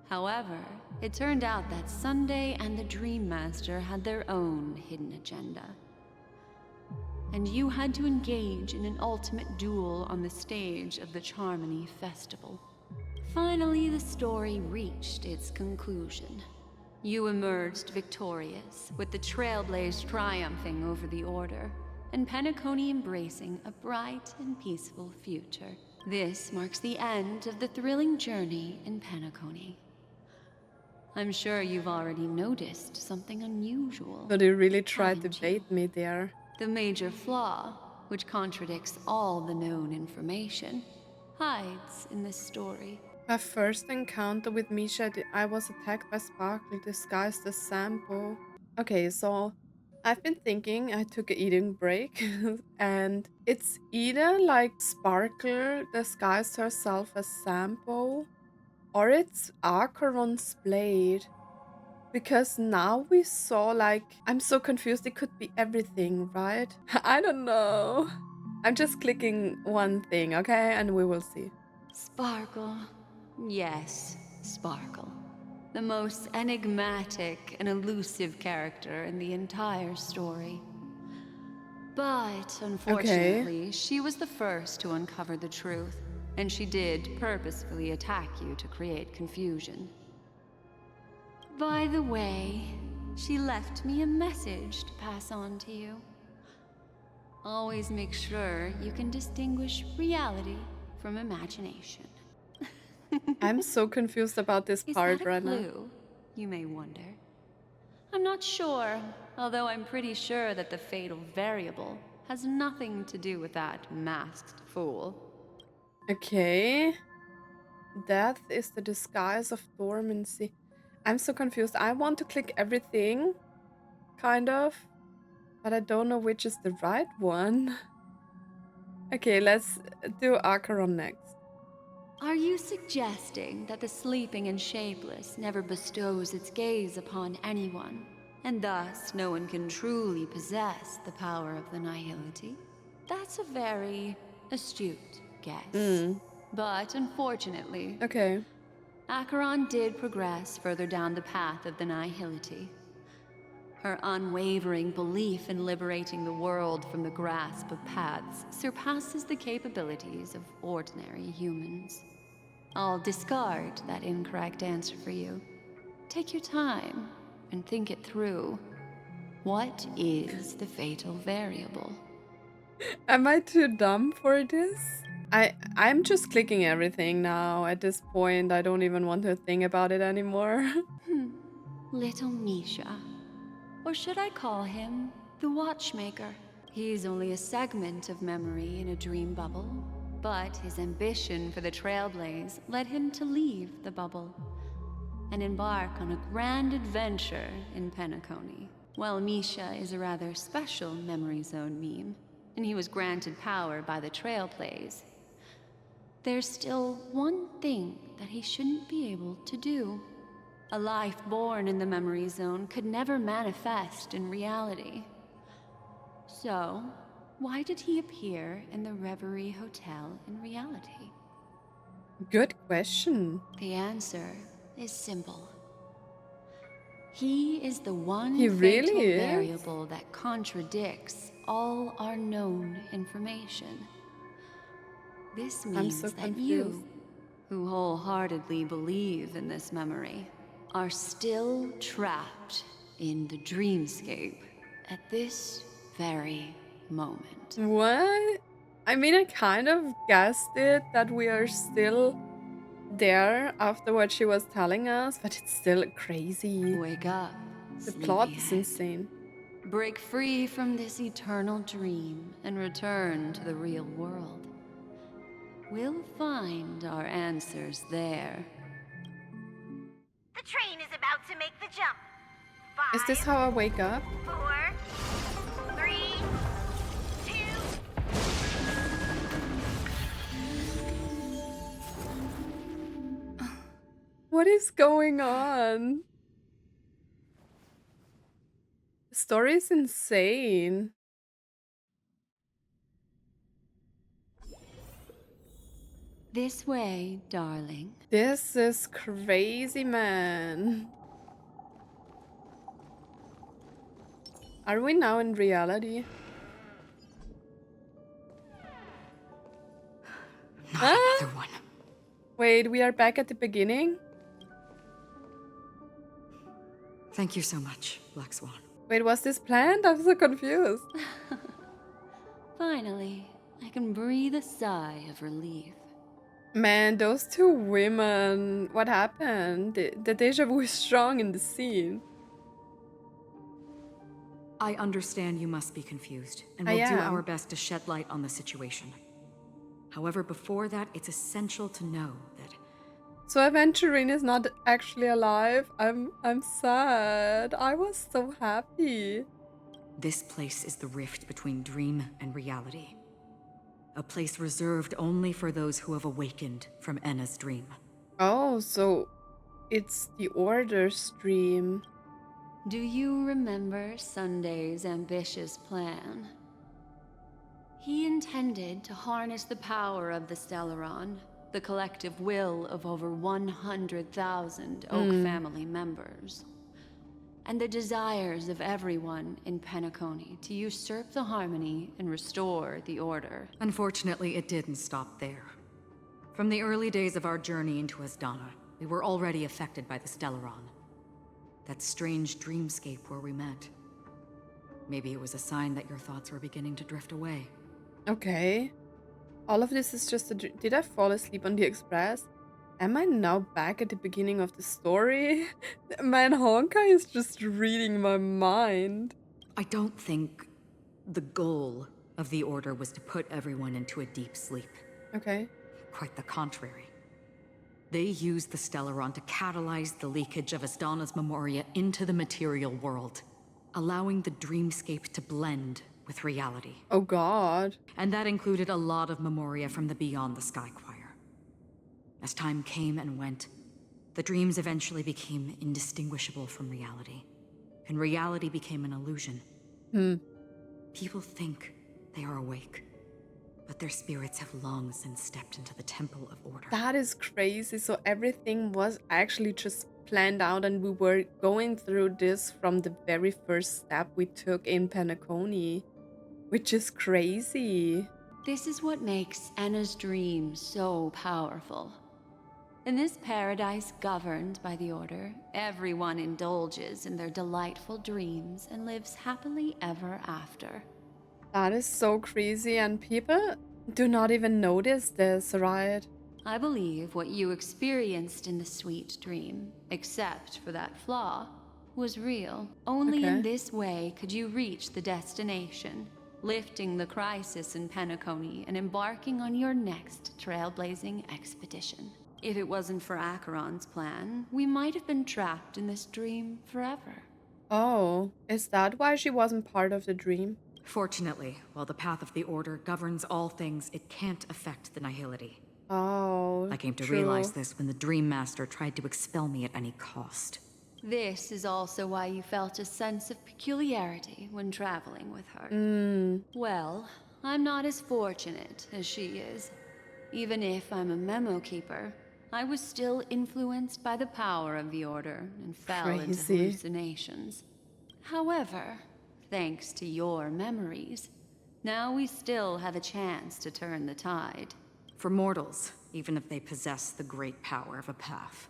However, it turned out that Sunday and the Dream Master had their own hidden agenda. And you had to engage in an ultimate duel on the stage of the Charmony Festival. Finally, the story reached its conclusion. You emerged victorious, with the Trailblaze triumphing over the Order, and Penacony embracing a bright and peaceful future. This marks the end of the thrilling journey in Penacony. I'm sure you've already noticed something unusual. So they really tried to haven't you? bait me there. The major flaw, which contradicts all the known information, hides in this story. My first encounter with Misha, I was attacked by Sparkle disguised as Sampo. Okay, so I've been thinking, I took an eating break, and it's either like Sparkle disguised herself as Sampo, Or it's Acheron's blade. Because now we saw, like, I'm so confused. It could be everything, right? I don't know. I'm just clicking one thing, okay? And we will see. Sparkle. Yes, Sparkle. The most enigmatic and elusive character in the entire story. But unfortunately, she was the first to uncover the truth, and she did purposefully attack you to create confusion. By the way, she left me a message to pass on to you. Always make sure you can distinguish reality from imagination. I'm so confused about this part right now. Is that a clue, you may wonder? I'm not sure, although I'm pretty sure that the fatal variable has nothing to do with that masked fool. Okay. Death is the disguise of dormancy. I'm so confused. I want to click everything, kind of, but I don't know which is the right one. Okay, let's do Acheron next. Are you suggesting that the sleeping and shapeless never bestows its gaze upon anyone, and thus no one can truly possess the power of the nihility? That's a very astute guess. But unfortunately, Acheron did progress further down the path of the nihility. Her unwavering belief in liberating the world from the grasp of paths surpasses the capabilities of ordinary humans. I'll discard that incorrect answer for you. Take your time and think it through. What is the fatal variable? Am I too dumb for this? I'm just clicking everything now. At this point, I don't even want to think about it anymore. Little Misha. Or should I call him the Watchmaker? He's only a segment of memory in a dream bubble, but his ambition for the Trailblaze led him to leave the bubble and embark on a grand adventure in Penacony. While Misha is a rather special memory zone meme, and he was granted power by the Trailblaze, there's still one thing that he shouldn't be able to do. A life born in the memory zone could never manifest in reality. So, why did he appear in the Reverie Hotel in reality? Good question. The answer is simple. He is the one He really fatal is. variable that contradicts all our known information. This means so that you, who wholeheartedly believe in this memory, are still trapped in the dreamscape at this very moment. What? I mean, I kind of guessed it that we are still there after what she was telling us, but it's still crazy. Wake up. The plot is insane. Break free from this eternal dream and return to the real world. We'll find our answers there. The train is about to make the jump. 5, Is this how I wake up? 4, 3, 2. What is going on? The story is insane. This way, darling. This is crazy, man. Are we now in reality? Not another one. Wait, we are back at the beginning? Thank you so much, Black Swan. Wait, was this planned? I'm so confused. Finally, I can breathe a sigh of relief. Man, those two women. What happened? The deja vu is strong in the scene. I understand you must be confused, and I we'll do am. our best to shed light on the situation. However, before that, it's essential to know that... So Aventurine is not actually alive. I'm sad. I was so happy. This place is the rift between dream and reality. A place reserved only for those who have awakened from Enna's dream. Oh, so it's the Order stream. Do you remember Sunday's ambitious plan? He intended to harness the power of the Stellaron, the collective will of over 100,000 Oak family members, and the desires of everyone in Penacony to usurp the harmony and restore the order. Unfortunately, it didn't stop there. From the early days of our journey into Asdana, we were already affected by the Stellaron. That strange dreamscape where we met. Maybe it was a sign that your thoughts were beginning to drift away. Okay. All of this is just a did I fall asleep on the express? Am I now back at the beginning of the story? Man, Honkai is just reading my mind. I don't think the goal of the Order was to put everyone into a deep sleep. Okay. Quite the contrary. They used the Stellaron to catalyze the leakage of Asdana's memoria into the material world, allowing the dreamscape to blend with reality. Oh god. And that included a lot of memoria from the Beyond the Sky Choir. As time came and went, the dreams eventually became indistinguishable from reality, and reality became an illusion. People think they are awake, but their spirits have long since stepped into the Temple of Order. That is crazy. So everything was actually just planned out, and we were going through this from the very first step we took in Penacony, which is crazy. This is what makes Anna's dream so powerful. In this paradise governed by the Order, everyone indulges in their delightful dreams and lives happily ever after. That is so crazy, and people do not even notice this, right? I believe what you experienced in the sweet dream, except for that flaw, was real. Only in this way could you reach the destination, lifting the crisis in Penacony and embarking on your next trailblazing expedition. If it wasn't for Acheron's plan, we might have been trapped in this dream forever. Oh, is that why she wasn't part of the dream? Fortunately, while the path of the Order governs all things, it can't affect the Nihility. Oh, I came to realize this when the Dream Master tried to expel me at any cost. This is also why you felt a sense of peculiarity when traveling with her. Well, I'm not as fortunate as she is. Even if I'm a memo keeper, I was still influenced by the power of the Order and fell into hallucinations. However, thanks to your memories, now we still have a chance to turn the tide. For mortals, even if they possess the great power of a path,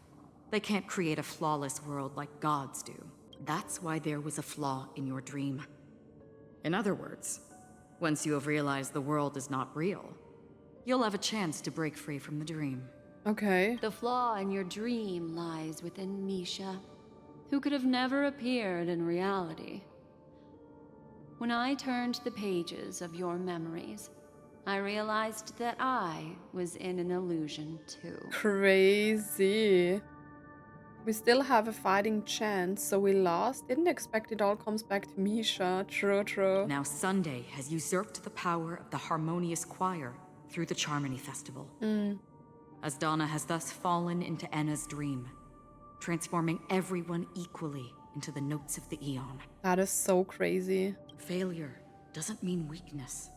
they can't create a flawless world like gods do. That's why there was a flaw in your dream. In other words, once you have realized the world is not real, you'll have a chance to break free from the dream. Okay. The flaw in your dream lies within Misha, who could have never appeared in reality. When I turned the pages of your memories, I realized that I was in an illusion too. Crazy. We still have a fighting chance, so we lost. Didn't expect it all comes back to Misha. True. Now Sunday has usurped the power of the Harmonious Choir through the Charmony Festival. Asdana has thus fallen into Enna's dream, transforming everyone equally into the notes of the Eon. That is so crazy. Failure doesn't mean weakness.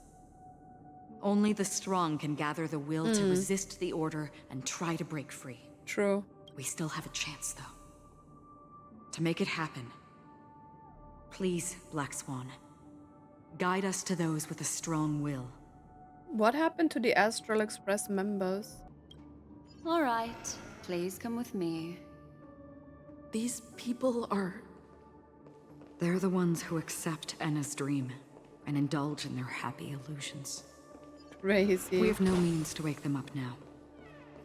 Only the strong can gather the will to resist the Order and try to break free. True. We still have a chance, though. To make it happen, please, Black Swan, guide us to those with a strong will. What happened to the Astral Express members? All right, please come with me. These people are... They're the ones who accept Enna's dream and indulge in their happy illusions. Crazy. We have no means to wake them up now.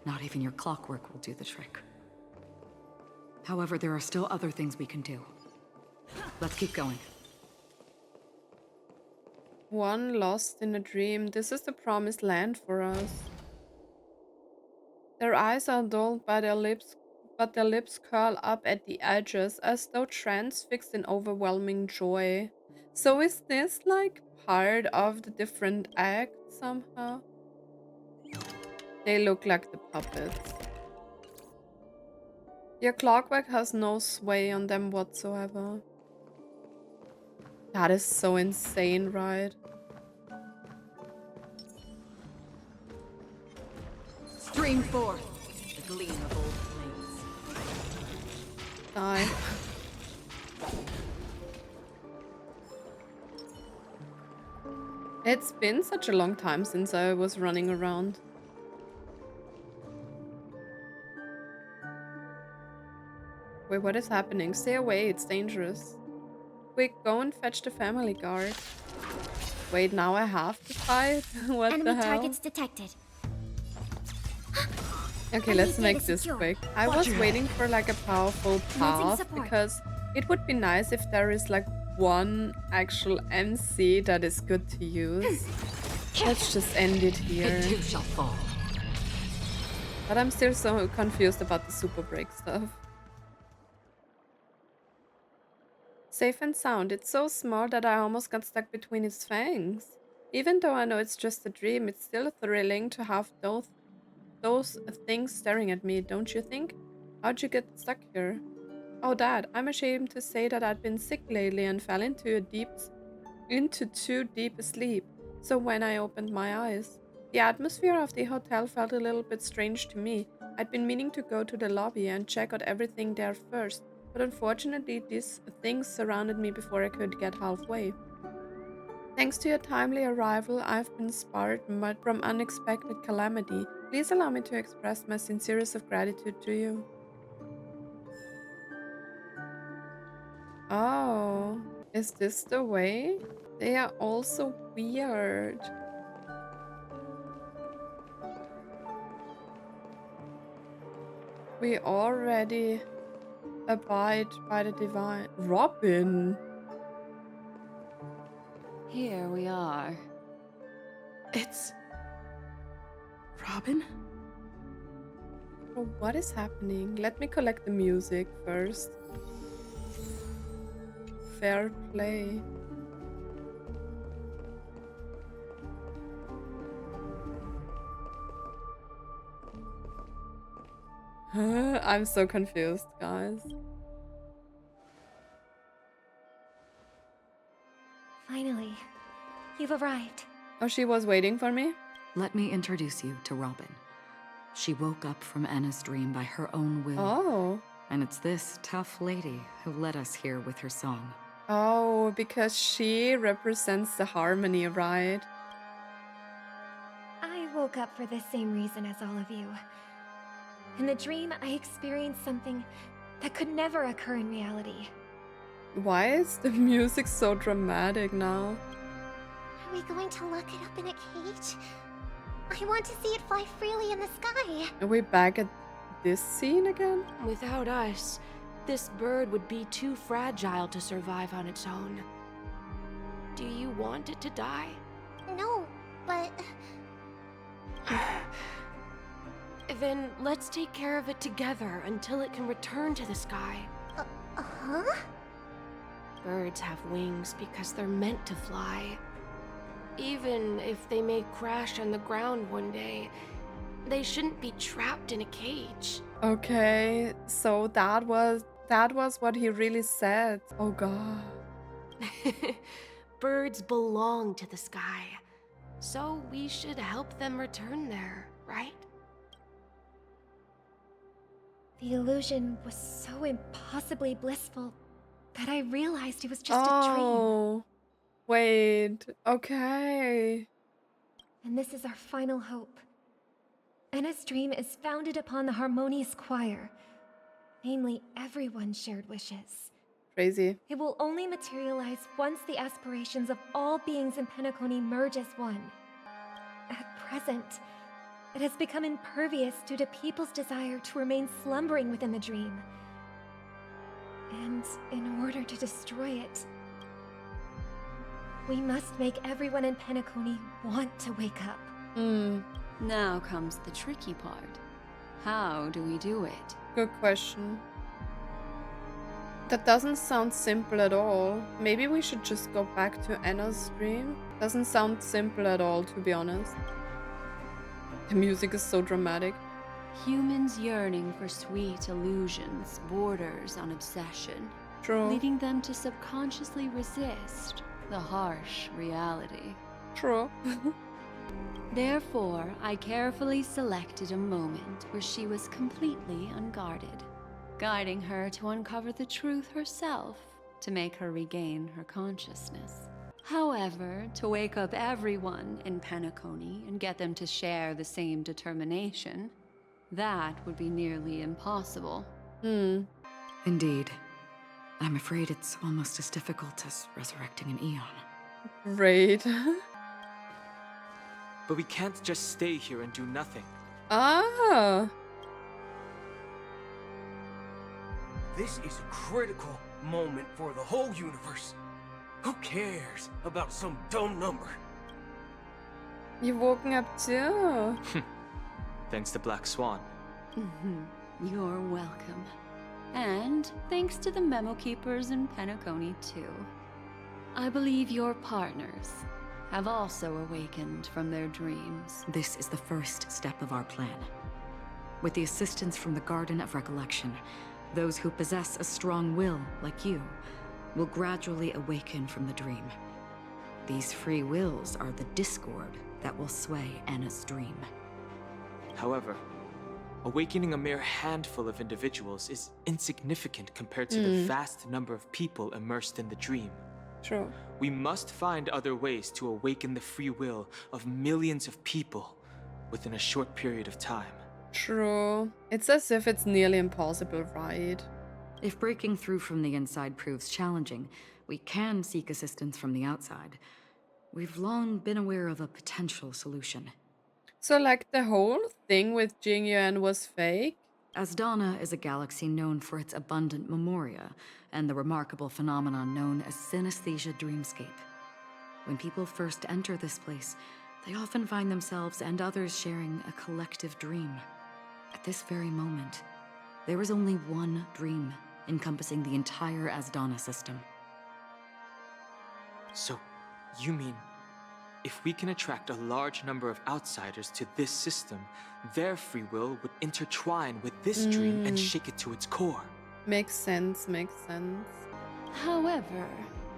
Not even your clockwork will do the trick. However, there are still other things we can do. Let's keep going. One lost in a dream. This is the promised land for us. Their eyes are dulled by their lips, but their lips curl up at the edges as though transfixed in overwhelming joy. So is this like part of the different acts somehow? They look like the puppets. Your clockwork has no sway on them whatsoever. That is so insane, right? Stream forth the gleam of old flames. Die. It's been such a long time since I was running around. Wait, what is happening? Stay away, it's dangerous. Quick, go and fetch the family guard. Wait, now I have to fight? What Enemy the hell? targets detected. Okay, let's make this quick. I was waiting for like a powerful path because it would be nice if there is like one actual MC that is good to use. Let's just end it here. It too shall fall. But I'm still so confused about the super break stuff. Safe and sound. It's so small that I almost got stuck between its fangs. Even though I know it's just a dream, it's still thrilling to have those things staring at me, don't you think? How'd you get stuck here? Oh, Dad, I'm ashamed to say that I'd been sick lately and fell into too deep a sleep. So when I opened my eyes, the atmosphere of the hotel felt a little bit strange to me. I'd been meaning to go to the lobby and check out everything there first, but unfortunately these things surrounded me before I could get halfway. Thanks to your timely arrival, I've been spared from unexpected calamity. Please allow me to express my sincerest of gratitude to you. Oh, is this the way? They are all so weird. We already abide by the divine. Robin! Here we are. It's... Robin? Oh, what is happening? Let me collect the music first. Fair play. I'm so confused, guys. Finally, you've arrived. Oh, she was waiting for me? Let me introduce you to Robin. She woke up from Anna's dream by her own will. Oh. And it's this tough lady who led us here with her song. Oh, because she represents the harmony, right? I woke up for the same reason as all of you. In the dream, I experienced something that could never occur in reality. Why is the music so dramatic now? Are we going to lock it up in a cage? I want to see it fly freely in the sky. Are we back at this scene again? Without us, this bird would be too fragile to survive on its own. Do you want it to die? No, but... Then let's take care of it together until it can return to the sky. Huh? Birds have wings because they're meant to fly. Even if they may crash on the ground one day, they shouldn't be trapped in a cage. Okay, so that was what he really said. Oh god. Birds belong to the sky, so we should help them return there, right? The illusion was so impossibly blissful that I realized it was just a dream. Oh, wait. Okay. And this is our final hope. Anna's dream is founded upon the harmonious choir, namely everyone's shared wishes. Crazy. It will only materialize once the aspirations of all beings in Penacony merge as one. At present, it has become impervious due to people's desire to remain slumbering within the dream. And in order to destroy it, we must make everyone in Penacony want to wake up. Now comes the tricky part. How do we do it? Good question. That doesn't sound simple at all. Maybe we should just go back to Anna's dream. Doesn't sound simple at all, to be honest. The music is so dramatic. Humans yearning for sweet illusions borders on obsession, True. leading them to subconsciously resist the harsh reality. True. Therefore, I carefully selected a moment where she was completely unguarded, guiding her to uncover the truth herself to make her regain her consciousness. However, to wake up everyone in Penacony and get them to share the same determination, that would be nearly impossible. Indeed. I'm afraid it's almost as difficult as resurrecting an Eon. Great. But we can't just stay here and do nothing. Ah. This is a critical moment for the whole universe. Who cares about some dumb number? You've woken up too. Thanks to Black Swan. You're welcome. And thanks to the memo keepers in Penacony too. I believe your partners have also awakened from their dreams. This is the first step of our plan. With the assistance from the Garden of Recollection, those who possess a strong will, like you, will gradually awaken from the dream. These free wills are the discord that will sway Anna's dream. However, awakening a mere handful of individuals is insignificant compared to the vast number of people immersed in the dream. True. We must find other ways to awaken the free will of millions of people within a short period of time. True. It's as if it's nearly impossible, right? If breaking through from the inside proves challenging, we can seek assistance from the outside. We've long been aware of a potential solution. So, like, the whole thing with Jingyuan was fake? Asdana is a galaxy known for its abundant memoria and the remarkable phenomenon known as synesthesia dreamscape. When people first enter this place, they often find themselves and others sharing a collective dream. At this very moment, there is only one dream encompassing the entire Asdana system. So, you mean, if we can attract a large number of outsiders to this system, their free will would intertwine with this dream and shake it to its core? Makes sense, makes sense. However,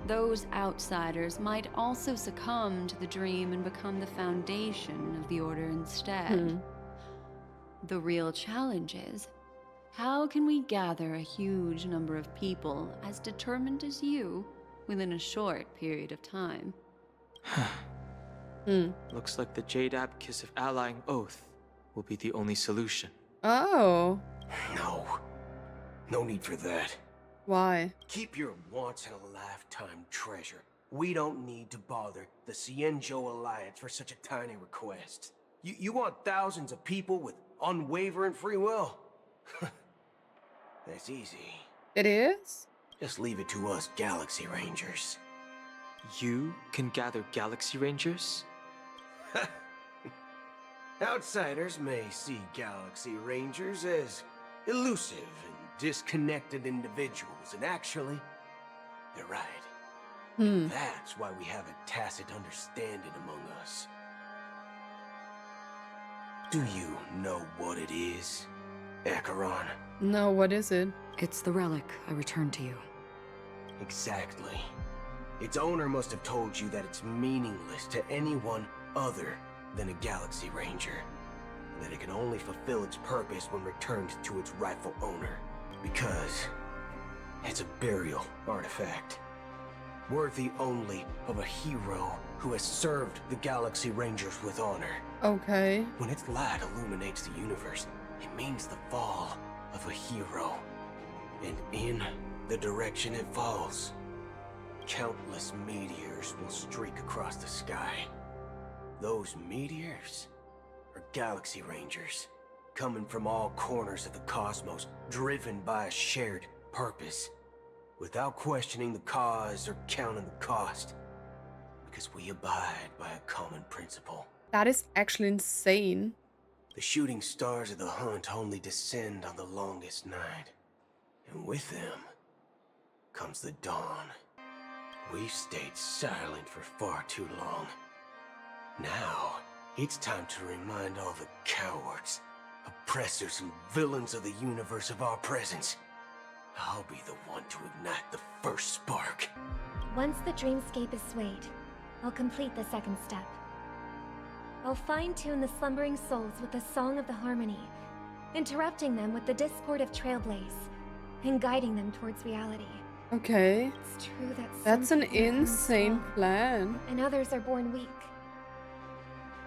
those outsiders might also succumb to the dream and become the foundation of the Order instead. The real challenge is, how can we gather a huge number of people as determined as you within a short period of time? Looks like the Jade Abacus of Allying Oath will be the only solution. Oh. No. No need for that. Why? Keep your once-in-a-lifetime treasure. We don't need to bother the Cienjo Alliance for such a tiny request. You want thousands of people with unwavering free will? That's easy. It is? Just leave it to us Galaxy Rangers. You can gather Galaxy Rangers? Outsiders may see Galaxy Rangers as elusive and disconnected individuals, and actually, they're right. That's why we have a tacit understanding among us. Do you know what it is, Acheron? No, what is it? It's the relic I returned to you. Exactly. Its owner must have told you that it's meaningless to anyone other than a Galaxy Ranger, and that it can only fulfill its purpose when returned to its rightful owner, because it's a burial artifact, worthy only of a hero who has served the Galaxy Rangers with honor. Okay. When its light illuminates the universe, it means the fall of a hero, and in the direction it falls, countless meteors will streak across the sky. Those meteors are Galaxy Rangers, coming from all corners of the cosmos, driven by a shared purpose, without questioning the cause or counting the cost, because we abide by a common principle. That is actually insane. The shooting stars of the hunt only descend on the longest night, and with them comes the dawn. We've stayed silent for far too long. Now, it's time to remind all the cowards, oppressors and villains of the universe of our presence, I'll be the one to ignite the first spark. Once the dreamscape is swayed, I'll complete the second step. I'll fine-tune the slumbering souls with the Song of the Harmony, interrupting them with the discord of Trailblaze, and guiding them towards reality. Okay. It's true that That's some an people are born insane strong, plan. and others are born weak.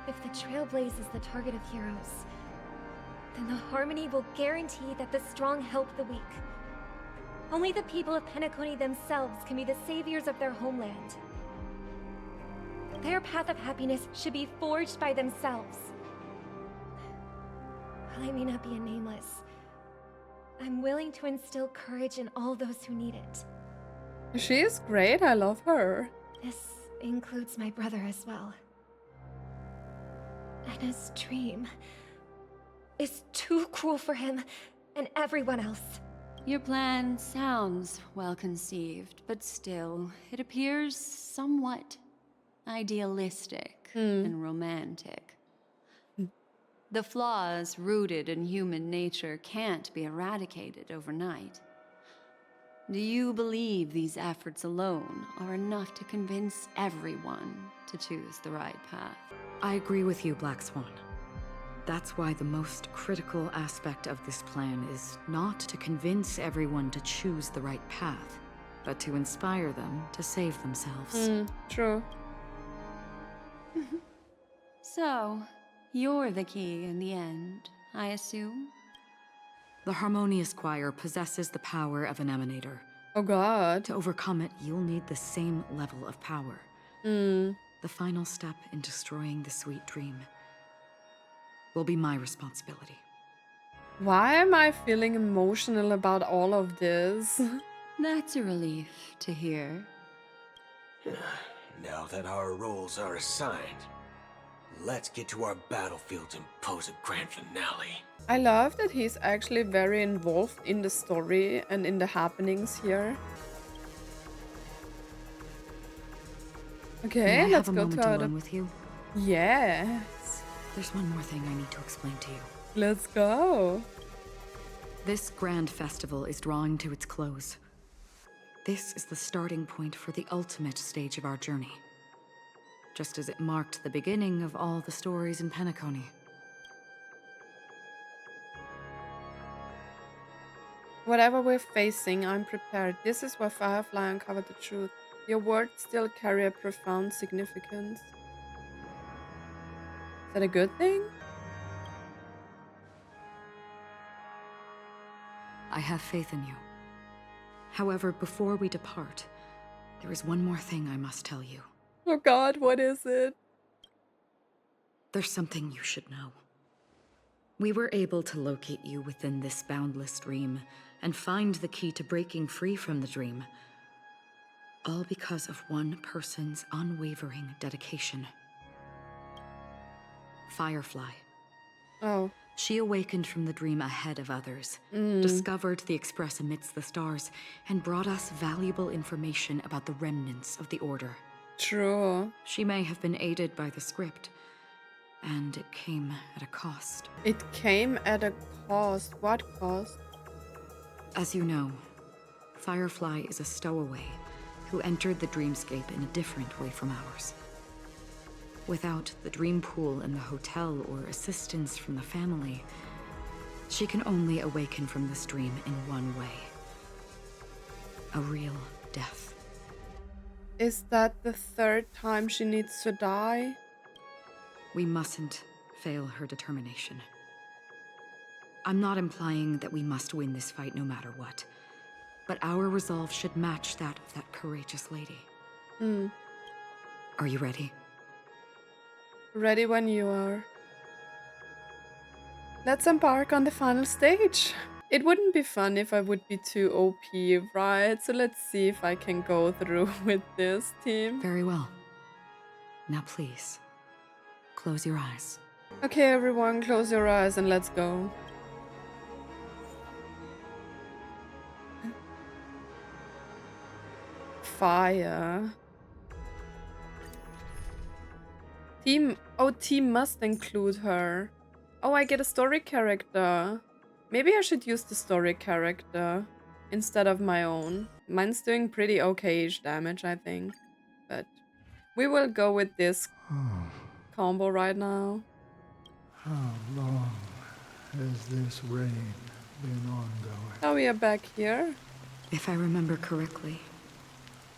If the Trailblaze is the target of heroes, then the Harmony will guarantee that the strong help the weak. Only the people of Penacony themselves can be the saviors of their homeland. Their path of happiness should be forged by themselves. While I may not be a nameless, I'm willing to instill courage in all those who need it. She is great. I love her. This includes my brother as well. And his dream is too cruel for him and everyone else. Your plan sounds well conceived, but still, it appears somewhat idealistic and romantic. The flaws rooted in human nature can't be eradicated overnight. Do you believe these efforts alone are enough to convince everyone to choose the right path? I agree with you, Black Swan. That's why the most critical aspect of this plan is not to convince everyone to choose the right path, but to inspire them to save themselves. True. So, you're the key in the end, I assume? The Harmonious Choir possesses the power of an emanator. Oh god. To overcome it, you'll need the same level of power. The final step in destroying the sweet dream will be my responsibility. Why am I feeling emotional about all of this? That's a relief to hear. Now that our roles are assigned, let's get to our battlefields and pose a grand finale. I love that he's actually very involved in the story and in the happenings here. Okay, May I let's have a go moment to alone with you? Yes. There's one more thing I need to explain to you. Let's go. This grand festival is drawing to its close. This is the starting point for the ultimate stage of our journey. Just as it marked the beginning of all the stories in Penacony. Whatever we're facing, I'm prepared. This is where Firefly uncovered the truth. Your words still carry a profound significance. Is that a good thing? I have faith in you. However, before we depart, there is one more thing I must tell you. Oh god, what is it? There's something you should know. We were able to locate you within this boundless dream and find the key to breaking free from the dream. All because of one person's unwavering dedication. Firefly. Oh. She awakened from the dream ahead of others, discovered the Express amidst the stars, and brought us valuable information about the remnants of the Order. True. She may have been aided by the script, and it came at a cost. It came at a cost. What cost? As you know, Firefly is a stowaway who entered the dreamscape in a different way from ours. Without the dream pool in the hotel or assistance from the family, she can only awaken from this dream in one way. A real death. Is that the third time she needs to die? We mustn't fail her determination. I'm not implying that we must win this fight no matter what, but our resolve should match that of that courageous lady. Are you ready? Ready when you are. Let's embark on the final stage. It wouldn't be fun if I would be too OP, right? So let's see if I can go through with this team. Very well. Now please, close your eyes. Okay, everyone, close your eyes and let's go. Fire. Team must include her. Oh, I get a story character. Maybe I should use the story character instead of my own. Mine's doing pretty okay-ish damage, I think. But we will go with this combo right now. How long has this reign been ongoing? Now we are back here. If I remember correctly,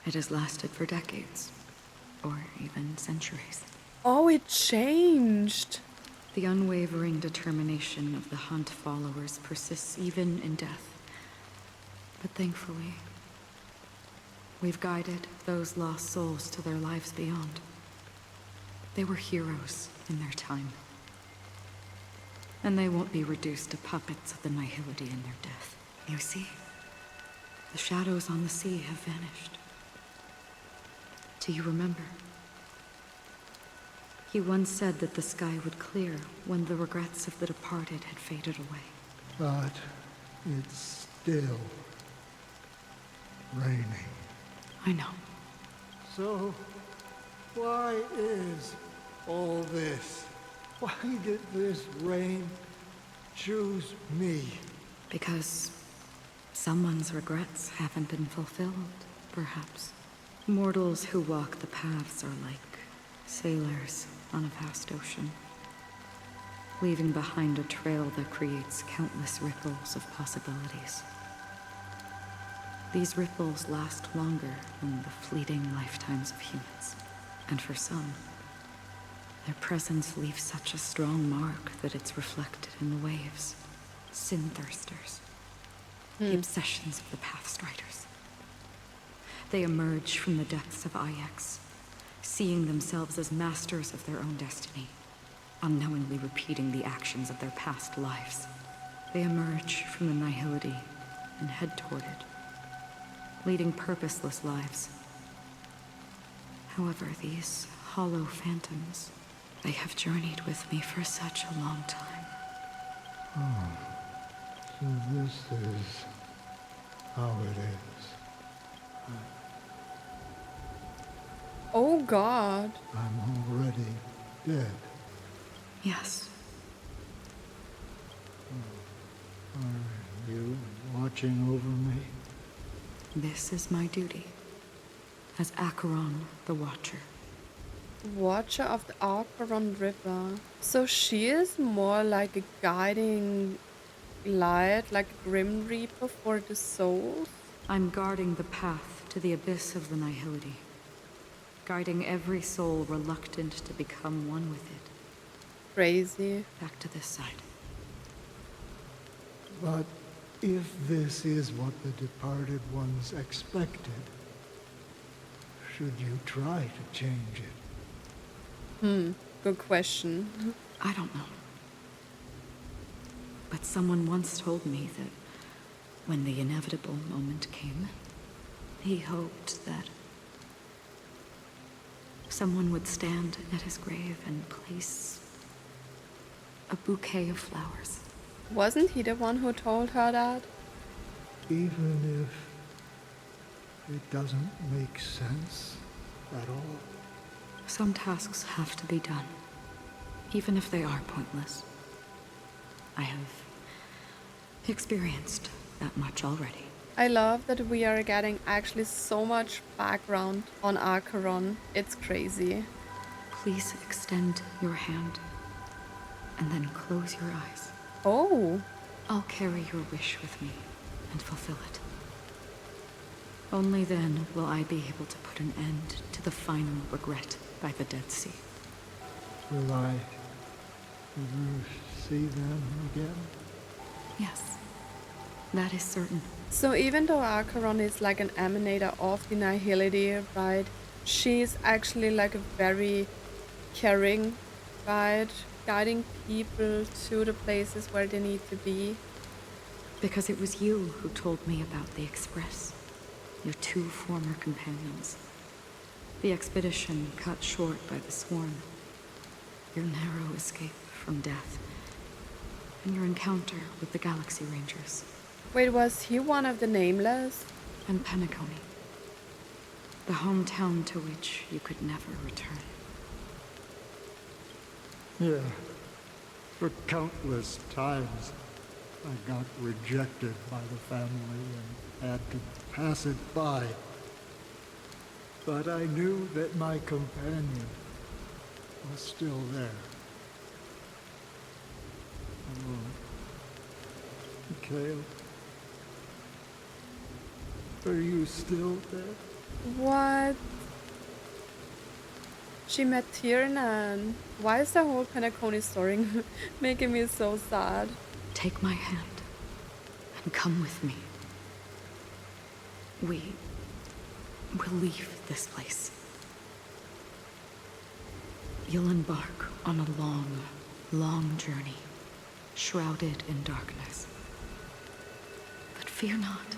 it has lasted for decades, or even centuries. Oh, it changed. The unwavering determination of the Hunt followers persists even in death. But thankfully, we've guided those lost souls to their lives beyond. They were heroes in their time. And they won't be reduced to puppets of the nihility in their death. You see, the shadows on the sea have vanished. Do you remember? He once said that the sky would clear when the regrets of the departed had faded away. But it's still raining. I know. So, why is all this? Why did this rain choose me? Because someone's regrets haven't been fulfilled, perhaps. Mortals who walk the paths are like sailors on a vast ocean, leaving behind a trail that creates countless ripples of possibilities. These ripples last longer than the fleeting lifetimes of humans, and for some, their presence leaves such a strong mark that it's reflected in the waves. Sin-thirsters, the obsessions of the Pathstriders. They emerge from the depths of Ix, seeing themselves as masters of their own destiny, unknowingly repeating the actions of their past lives. They emerge from the nihility and head toward it, leading purposeless lives. However, these hollow phantoms, they have journeyed with me for such a long time. Oh, so this is how it is. Oh God. I'm already dead. Yes. Are you watching over me? This is my duty as Acheron the Watcher. Watcher of the Acheron River. So she is more like a guiding light, like a Grim Reaper for the souls? I'm guarding the path to the abyss of the nihility, guiding every soul reluctant to become one with it. Crazy. Back to this side. But if this is what the departed ones expected, should you try to change it? Good question. I don't know. But someone once told me that when the inevitable moment came, he hoped that someone would stand at his grave and place a bouquet of flowers. Wasn't he the one who told her that? Even if it doesn't make sense at all? Some tasks have to be done, even if they are pointless. I have experienced that much already. I love that we are getting actually so much background on Acheron. It's crazy. Please extend your hand and then close your eyes. Oh. I'll carry your wish with me and fulfill it. Only then will I be able to put an end to the final regret by the Dead Sea. Will I ever see them again? Yes, that is certain. So even though Acheron is like an emanator of the nihility, right? She's actually like a very caring guide, guiding people to the places where they need to be. Because it was you who told me about the Express, your two former companions. The expedition cut short by the Swan, your narrow escape from death, and your encounter with the Galaxy Rangers. Wait, was he one of the Nameless? And Penacony, the hometown to which you could never return. Yeah. For countless times, I got rejected by the family and had to pass it by. But I knew that my companion was still there. Alone. Mikhail, are you still there? What? She met Tiernan. Why is the whole Penacony story making me so sad? Take my hand and come with me. We will leave this place. You'll embark on a long, long journey, shrouded in darkness. But fear not,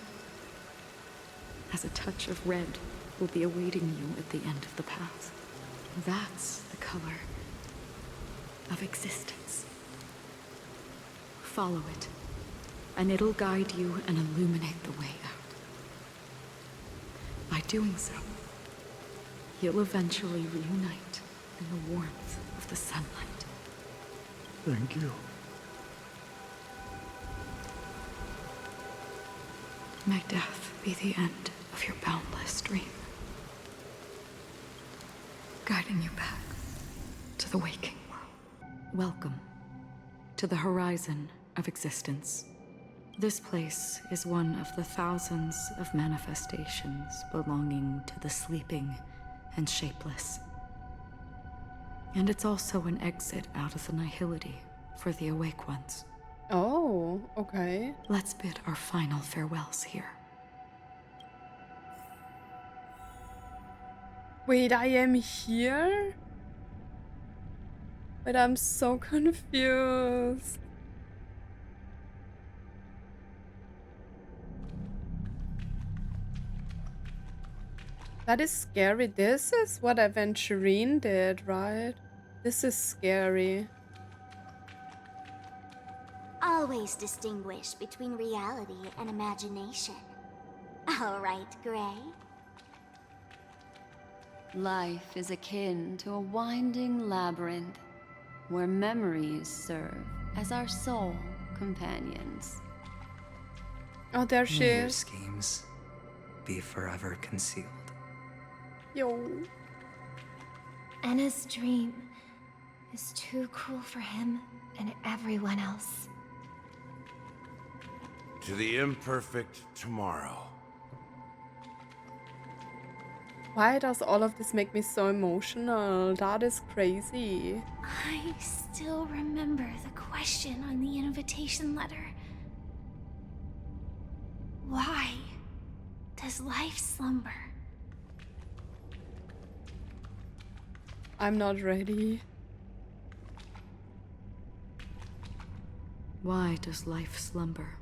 as a touch of red will be awaiting you at the end of the path. That's the color of existence. Follow it, and it'll guide you and illuminate the way out. By doing so, you'll eventually reunite in the warmth of the sunlight. Thank you. May death be the end of your boundless dream, guiding you back to the waking world. Welcome to the horizon of existence. This place is one of the thousands of manifestations belonging to the sleeping and shapeless. And it's also an exit out of the nihility for the awake ones. Oh, okay. Let's bid our final farewells here. Wait, I am here? But I'm so confused. That is scary. This is what Aventurine did, right? This is scary. Always distinguish between reality and imagination. All right, Gray? Life is akin to a winding labyrinth where memories serve as our sole companions. Oh, there she May your is. schemes be forever concealed. Yo. Anna's dream is too cruel for him and everyone else. To the imperfect tomorrow. Why does all of this make me so emotional? That is crazy. I still remember the question on the invitation letter. Why does life slumber? I'm not ready. Why does life slumber?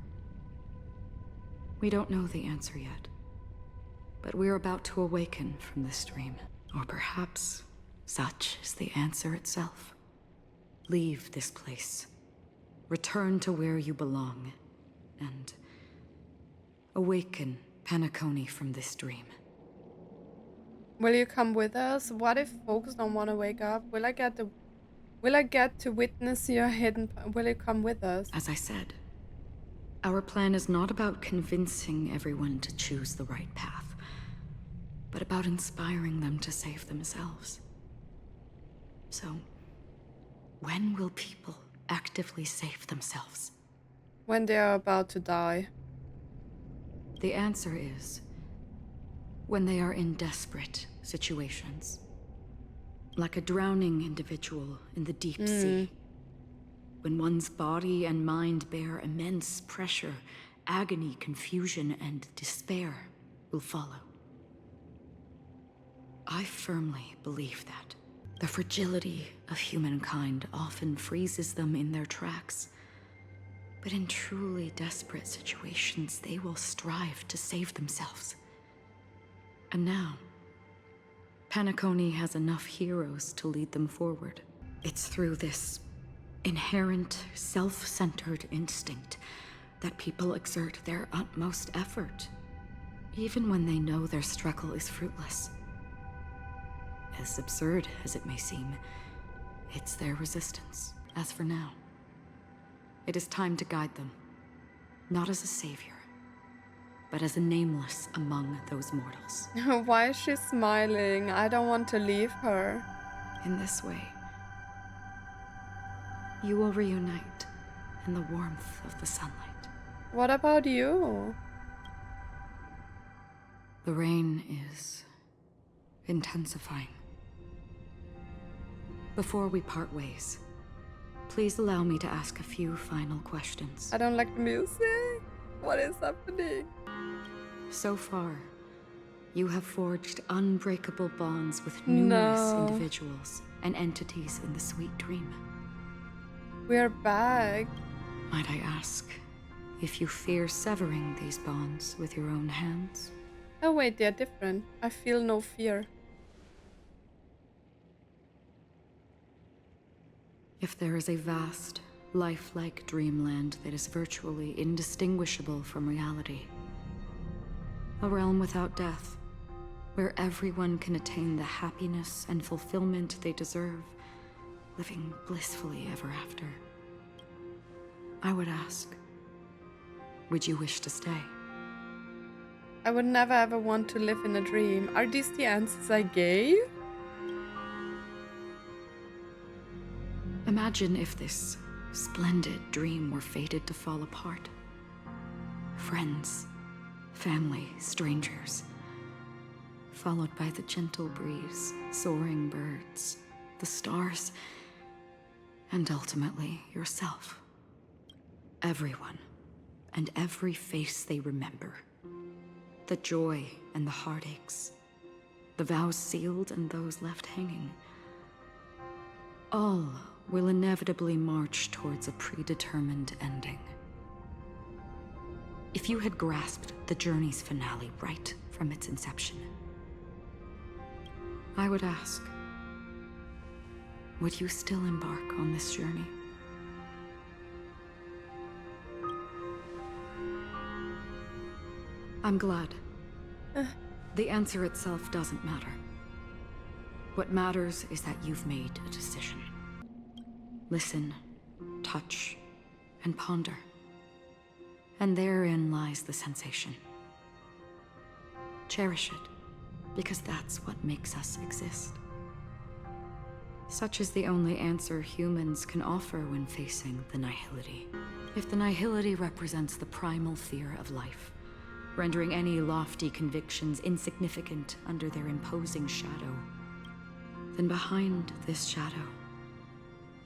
We don't know the answer yet. But we're about to awaken from this dream. Or perhaps such is the answer itself. Leave this place. Return to where you belong. And awaken Penacony from this dream. Will you come with us? What if folks don't want to wake up? Will I get to witness your hidden... Will you come with us? As I said, our plan is not about convincing everyone to choose the right path, but about inspiring them to save themselves. So, when will people actively save themselves? When they are about to die. The answer is when they are in desperate situations. Like a drowning individual in the deep sea. When one's body and mind bear immense pressure, agony, confusion, and despair will follow. I firmly believe that. The fragility of humankind often freezes them in their tracks. But in truly desperate situations, they will strive to save themselves. And now, Penacony has enough heroes to lead them forward. It's through this inherent, self-centered instinct that people exert their utmost effort, even when they know their struggle is fruitless. As absurd as it may seem, it's their resistance. As for now, It is time to guide them, not as a savior, but as a nameless among those mortals. Why is she smiling? I don't want to leave her. In this way, you will reunite in the warmth of the sunlight. What about you? The rain is intensifying. Before we part ways, please allow me to ask a few final questions. I don't like the music. What is happening? So far, you have forged unbreakable bonds with numerous individuals and entities in the sweet dream. We're back. Might I ask if you fear severing these bonds with your own hands? Oh wait, they're different. I feel no fear. If there is a vast, lifelike dreamland that is virtually indistinguishable from reality, a realm without death, where everyone can attain the happiness and fulfillment they deserve, living blissfully ever after, I would ask, would you wish to stay? I would never ever want to live in a dream. Are these the answers I gave? Imagine if this splendid dream were fated to fall apart. Friends, family, strangers, followed by the gentle breeze, soaring birds, the stars, and ultimately yourself. Everyone, and every face they remember. The joy and the heartaches, the vows sealed and those left hanging. All will inevitably march towards a predetermined ending. If you had grasped the journey's finale right from its inception, I would ask, would you still embark on this journey? I'm glad. The answer itself doesn't matter. What matters is that you've made a decision. Listen, touch, and ponder. And therein lies the sensation. Cherish it, because that's what makes us exist. Such is the only answer humans can offer when facing the nihility. If the nihility represents the primal fear of life, rendering any lofty convictions insignificant under their imposing shadow, then behind this shadow,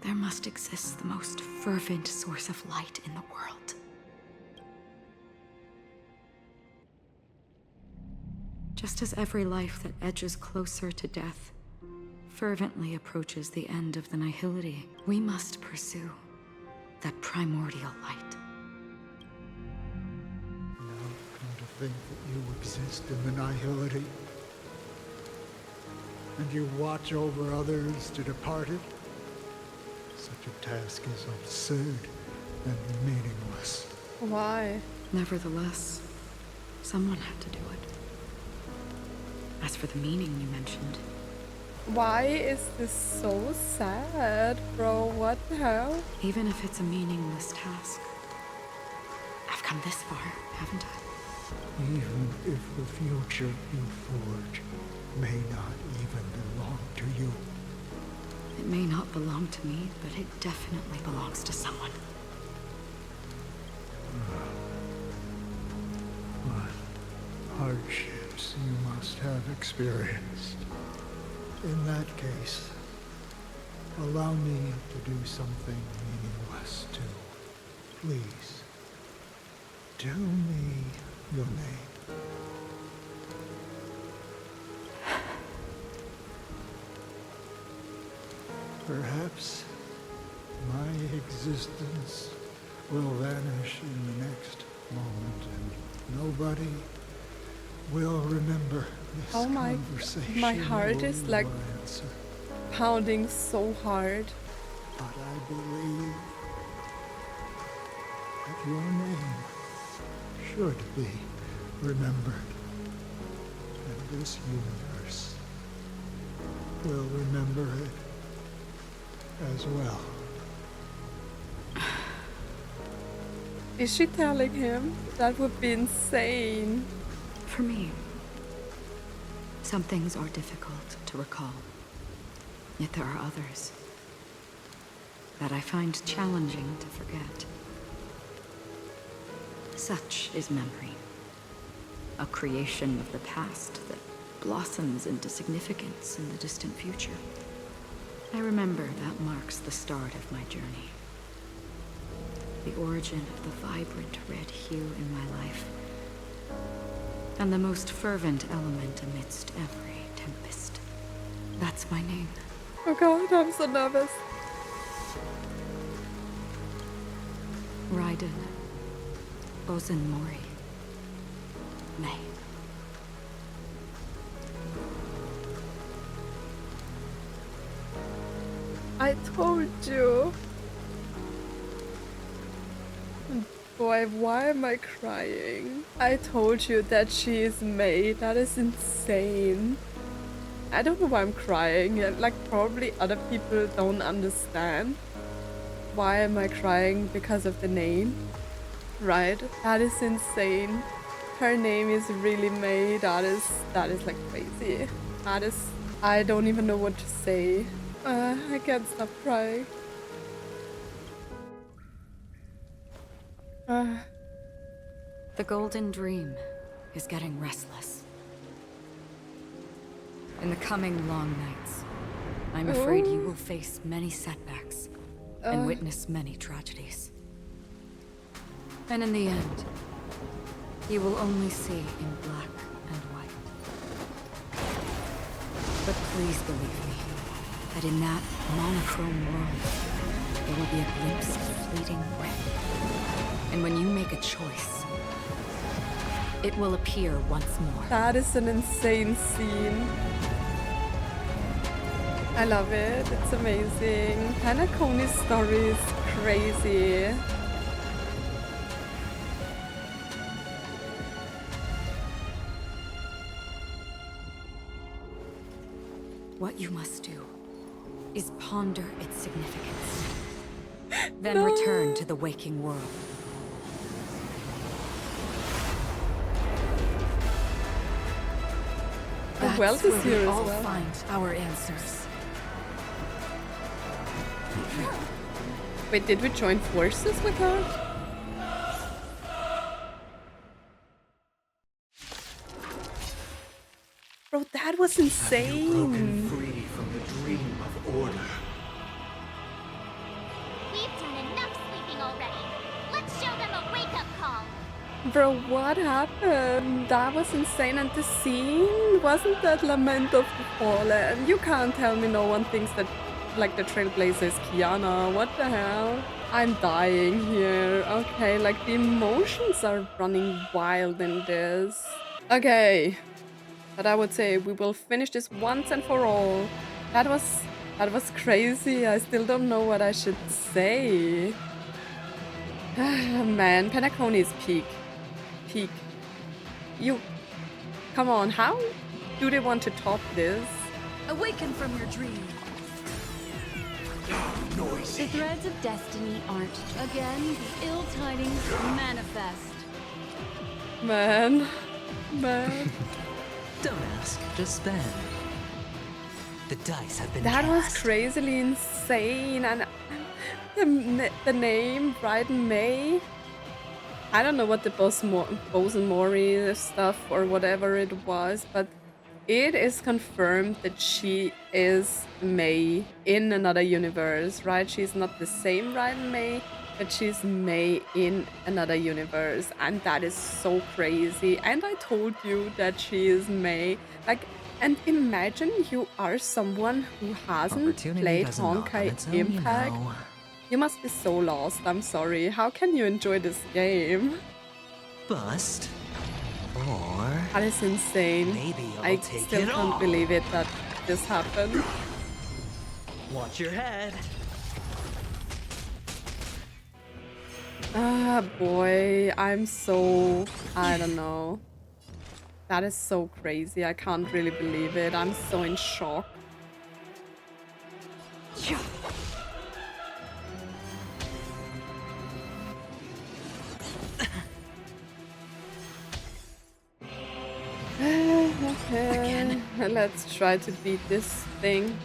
there must exist the most fervent source of light in the world. Just as every life that edges closer to death fervently approaches the end of the nihility, we must pursue that primordial light. Think that you exist in the nihility, and you watch over others to depart it. Such a task is absurd and meaningless. Why? Nevertheless, someone had to do it. As for the meaning you mentioned, why is this so sad, bro? What the hell? Even if it's a meaningless task, I've come this far, haven't I? Even if the future you forge may not even belong to you. It may not belong to me, but it definitely belongs to someone. What hardships you must have experienced. In that case, allow me to do something meaningless too. Please, tell me your name. Perhaps my existence will vanish in the next moment and nobody will remember this conversation. My heart is like pounding so hard. But I believe that your name should be remembered. And this universe will remember it as well. Is she telling him? That would be insane. For me, some things are difficult to recall. Yet there are others that I find challenging to forget. Such is memory, a creation of the past that blossoms into significance in the distant future. I remember that marks the start of my journey. The origin of the vibrant red hue in my life, and the most fervent element amidst every tempest. That's my name. Oh god, I'm so nervous. Raiden. Bozen Mori. May. I told you. Boy, why am I crying? I told you that she is May. That is insane. I don't know why I'm crying. Like, probably other people don't understand. Why am I crying? Because of the name? Right? That is insane. Her name is really May. That is like crazy. That is... I don't even know what to say. I can't stop crying. The Golden Dream is getting restless. In the coming long nights, I'm afraid you will face many setbacks and witness many tragedies. And in the end, you will only see in black and white. But please believe me, that in that monochrome world, there will be a glimpse of fleeting red. And when you make a choice, it will appear once more. That is an insane scene. I love it. It's amazing. Penacony's story is crazy. What you must do is ponder its significance. Then return to the waking world. The wealth is here as We'll well. find our answers. Wait, did we join forces with her? Bro, that was insane. Free from the dream of order. We've done enough sleeping already. Let's show them a wake-up call. Bro, what happened? That was insane. And the scene, wasn't that Lament of the Fallen? You can't tell me no one thinks that, like, the Trailblazer is Kiana. What the hell? I'm dying here. Okay, like, the emotions are running wild in this. Okay. But I would say we will finish this once and for all. That was crazy. I still don't know what I should say. Man, Penacony is peak. Peak. You... Come on, how do they want to top this? Awaken from your dream. Noisy. The threads of destiny aren't. Again, the ill tidings manifest. Man. Don't ask, just spend. The dice have been That cast. was crazily insane. And the name, Raiden May. I don't know what the Bozen Mori stuff or whatever it was, but it is confirmed that she is May in another universe, right? She's not the same Raiden May, but she's May in another universe, and that is so crazy. And I told you that she is May. Like, and imagine you are someone who hasn't played Honkai Impact. You must be so lost, I'm sorry. How can you enjoy this game? Bust. Or... That is insane. Maybe I'll I take still it can't all. believe it that this happened. Watch your head. Ah, boy, I'm so... I don't know. That is so crazy. I can't really believe it. I'm so in shock. let's try to beat this thing.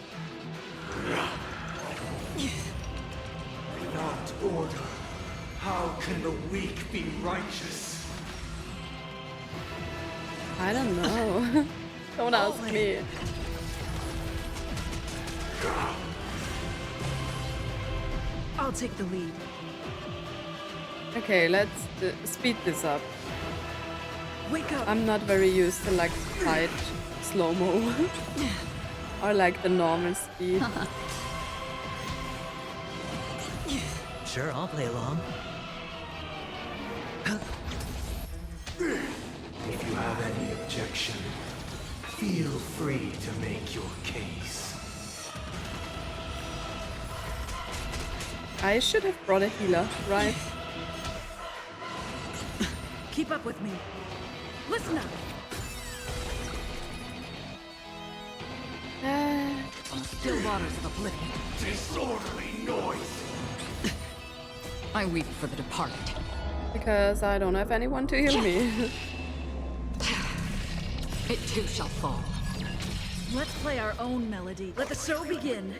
Without order, how can the weak be righteous? I don't know. Don't ask me. I'll take the lead. Okay, let's speed this up. Wake up. I'm not very used to like fight slow-mo or like the normal speed. Sure, I'll play along. If you have any objection, feel free to make your case. I should have brought a healer, right? Keep up with me. Listen up. On still waters of oblivion. Disorderly noise. I weep for the departed. Because I don't have anyone to heal me. It too shall fall. Let's play our own melody. Let the show begin.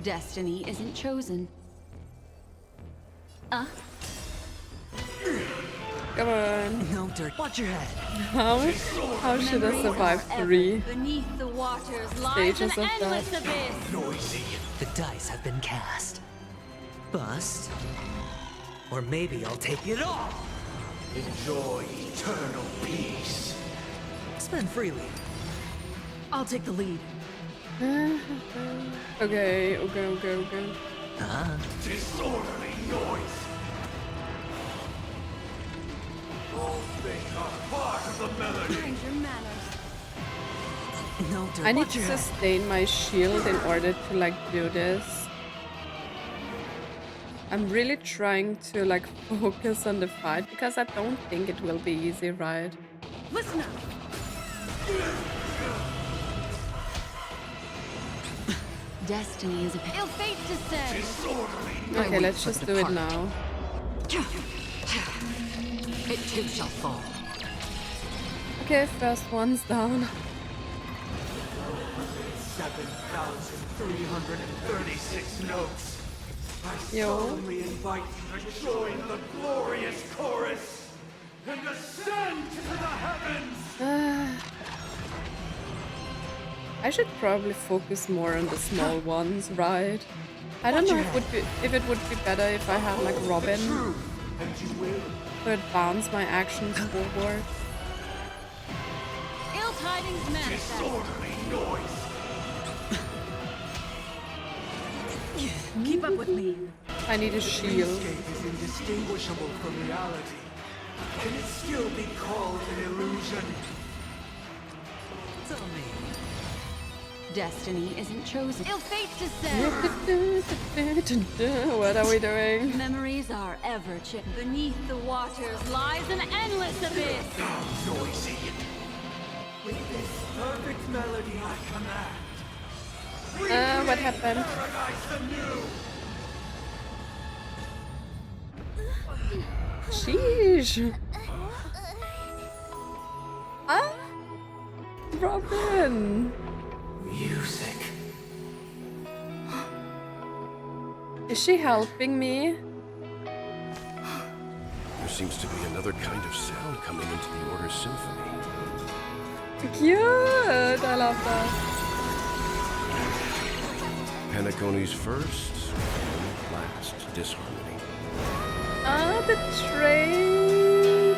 Destiny isn't chosen. Come on. No dirt. Watch your head. How should I survive 3 Beneath the waters lies stages an of endless that? abyss. Noisy. The dice have been cast. Bust. Or maybe I'll take it all. Enjoy eternal peace. Spend freely. I'll take the lead. Okay. Disorderly noise. All things are part of the melody. Mind your manners. No dirt. I need Watch to your head. sustain my shield in order to like do this. I'm really trying to like focus on the fight because I don't think it will be easy, right? Listen up. Destiny is a ill fate to say. Disorderly. Okay, let's just do it now. It too shall fall. Okay, first one's down. 7,336 notes. I Yo. solemnly invite you to join the glorious chorus and ascend to the heavens. I should probably focus more on the small ones, right? I don't know if it would be better if I had like Robin And you will. to advance my actions forward. Ill tidings manifest. Disorderly noise. Keep up with me. I need a shield. Dreamscape is indistinguishable from reality. Can it still be called an illusion? Tell me. Destiny isn't chosen. Ill fate to say. What are we doing? Memories are ever changing. Beneath the waters lies an endless abyss. Noisy. With this perfect melody I command. What happened? Paradise anew. Sheesh. Ah, Robin. Music. Is she helping me? There seems to be another kind of sound coming into the Order's symphony. Cute. I love that. Penacony's first and last disharmony. Ah, the train.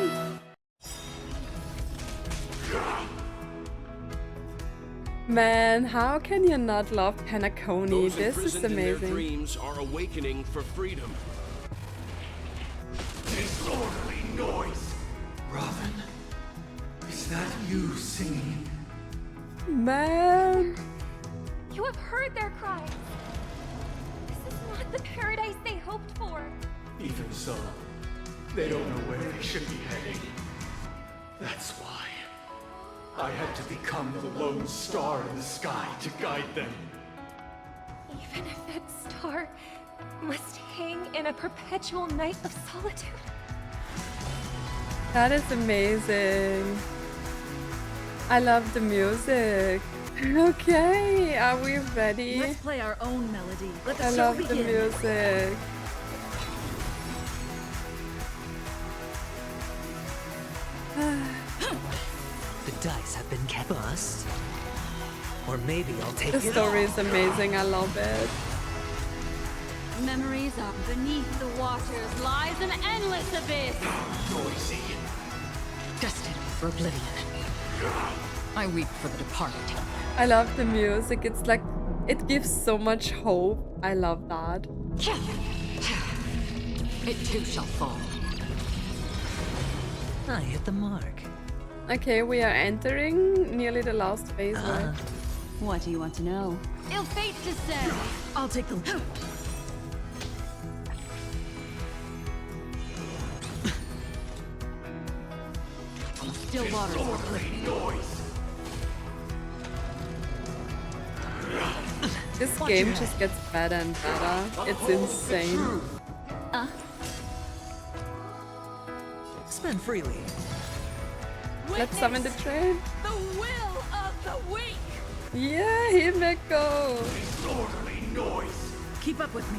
Man, how can you not love Penacony? This is imprisoned in their amazing. dreams are awakening for freedom. Disorderly noise. Robin, is that you singing? Man. You have heard their cries. This is not the paradise they hoped for. Even so, they don't know where they should be heading. That's why I had to become the lone star in the sky to guide them. Even if that star must hang in a perpetual night of solitude. That is amazing. I love the music. Okay, are we ready? Let's play our own melody. Let the I show love begin. the music. The dice have been bust. Or maybe I'll take The it story all. is amazing. I love it. Memories of beneath the waters lies an endless abyss. Noisy. Destined for oblivion. I weep for the departed. I love the music. It's like, it gives so much hope. I love that. It too shall fall. I hit the mark. Okay, we are entering nearly the last phase, right? What do you want to know? Ill fate descend. I'll take the... Still waters. This game just gets better and better. It's insane. Spend freely. Let's summon the train. The will of the weak. Yeah, Himeko. Disorderly noise. Keep up with me.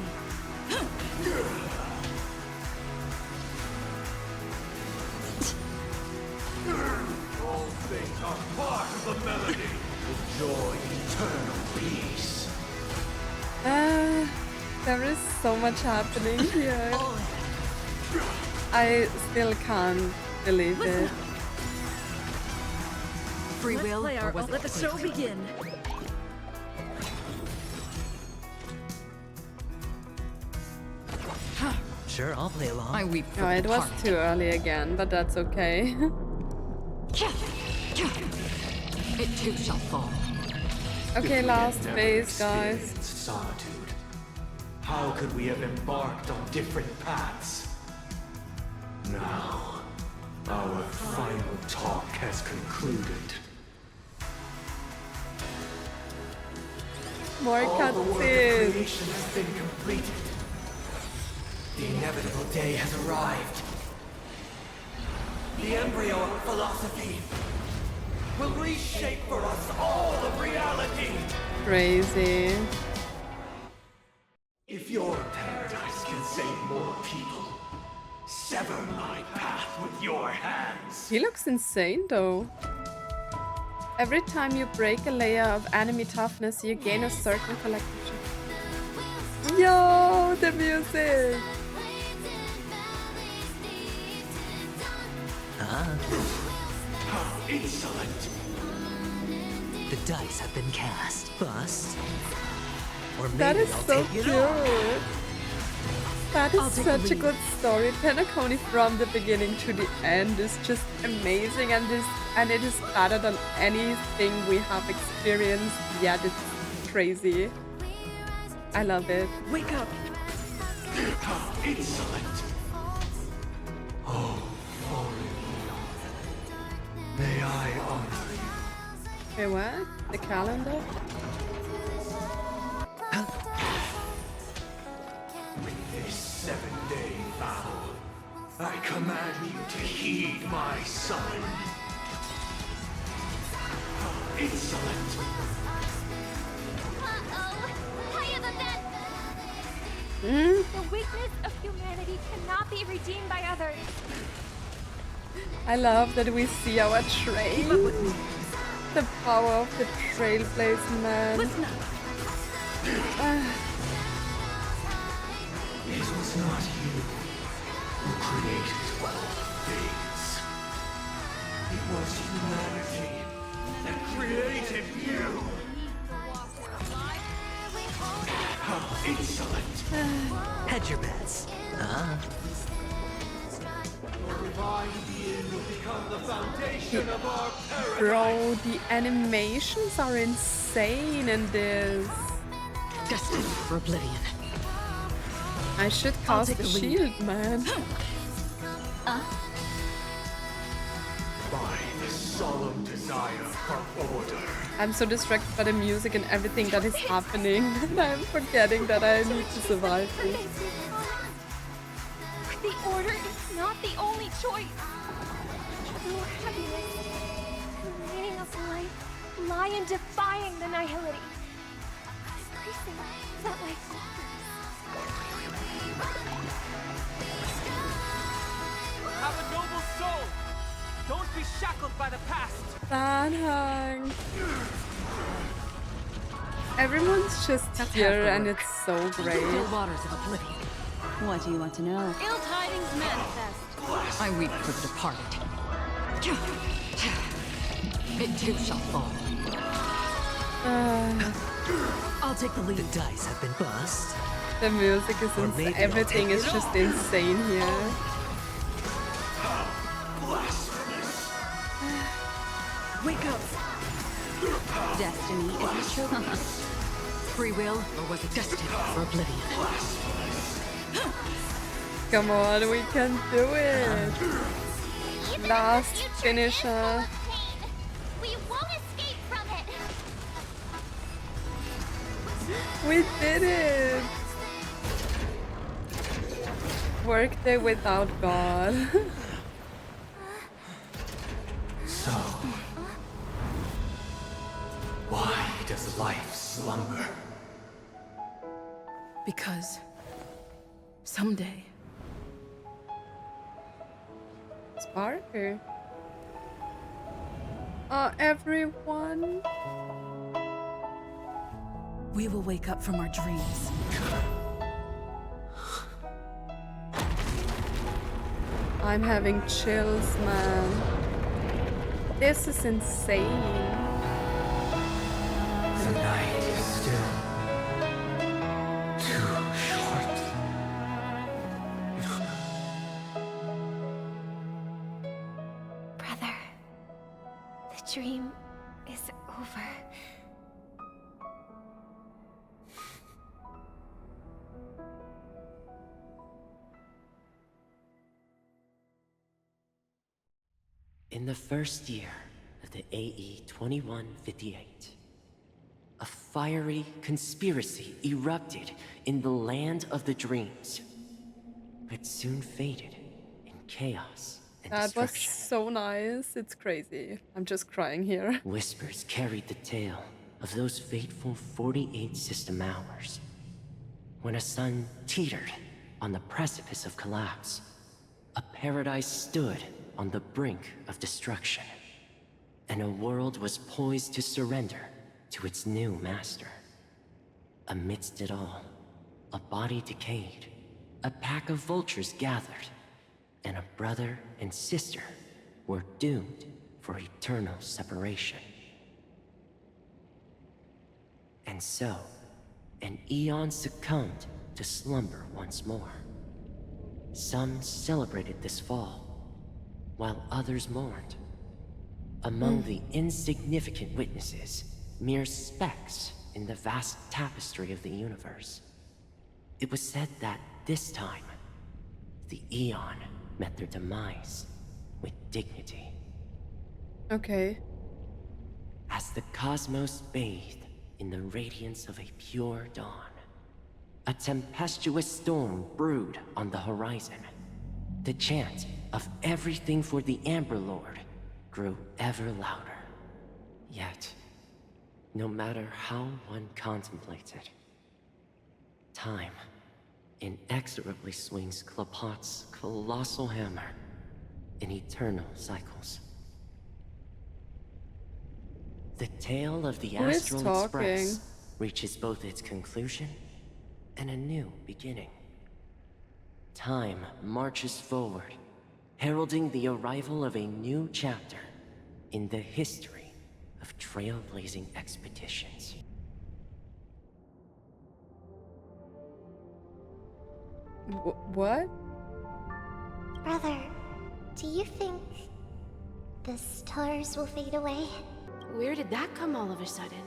All things are part of the melody. Enjoy eternal peace. There is so much happening here. I still can't believe it. Free will, or was let the show begin. Sure, I'll play along. I weep for Oh, the it was departed. too early again, but that's okay. It too shall fall. Okay, last Never phase, guys. experienced solitude. How could we have embarked on different paths? Now, our final talk has concluded. More All the work of cutscenes. creation has been completed. The inevitable day has arrived. The embryo of philosophy will reshape for us all of reality. Crazy. If your paradise can save more people, sever my path with your hands. He looks insane though. Every time you break a layer of enemy toughness, you gain a certain collection. Yo, the music! How insolent! The dice have been cast. Bust. Or maybe That is I'll so take it all. cute. That is such a good story. Penacony from the beginning to the end is just amazing, and it is better than anything we have experienced yet. It's crazy. I love it. Wake up! How insolent! Oh, fallen lord. May I honor you. Wait, what? The calendar? With this 7-day vow, I command you to heed my summon. How insolent! The weakness of humanity cannot be redeemed by others. I love that we see our train. The power of the trailblazer man. It was not you who created all things. It was humanity that created you. How insolent! Hedge your bets. Your divine being will become the foundation of our paradise. Bro, the animations are insane in this. Destined for oblivion. I should I'll cast take the the lead. shield, man. By the solemn desire for order. I'm so distracted by the music and everything that is happening that I'm forgetting that I need to survive this. The order is not the only choice. True happiness The meaning of life lie in defying the nihility. Embracing that life Have a noble soul! Don't be shackled by the past! Sanhang. Everyone's just here and it's so great. Still waters of oblivion. What do you want to know? Ill tidings manifest. I weep for the departed. It too shall fall. I'll take the lead. The dice have been bust. The music is Or maybe I'll everything take is it just all. insane here. Wake up! Destiny is a chosen. Free will, or was it destined for oblivion? Come on, we can do it. Last finisher. We won't escape from it. We did it. Workday without God. So, why does life slumber? Because someday Sparker. Everyone. we will wake up from our dreams. I'm having chills, man. This is insane. The night is still too short. Brother, the dream is over. In the first year of the AE 2158, a fiery conspiracy erupted in the land of the dreams, but soon faded in chaos and That was destruction. so nice. It's crazy. I'm just crying here. Whispers carried the tale of those fateful 48 system hours, when a sun teetered on the precipice of collapse. A paradise stood on the brink of destruction, and a world was poised to surrender to its new master. Amidst it all, a body decayed, a pack of vultures gathered, and a brother and sister were doomed for eternal separation. And so, an eon succumbed to slumber once more. Some celebrated this fall, while others mourned. Among the insignificant witnesses, mere specks in the vast tapestry of the universe. It was said that this time, the Eon met their demise with dignity. Okay. As the cosmos bathed in the radiance of a pure dawn, a tempestuous storm brewed on the horizon. The chant of everything for the Amber Lord grew ever louder. Yet, no matter how one contemplates it, time inexorably swings Klapot's colossal hammer in eternal cycles. The tale of the Who is Astral Express talking? reaches both its conclusion and a new beginning. Time marches forward, heralding the arrival of a new chapter in the history of trailblazing expeditions. What? Brother, do you think the stars will fade away? Where did that come all of a sudden?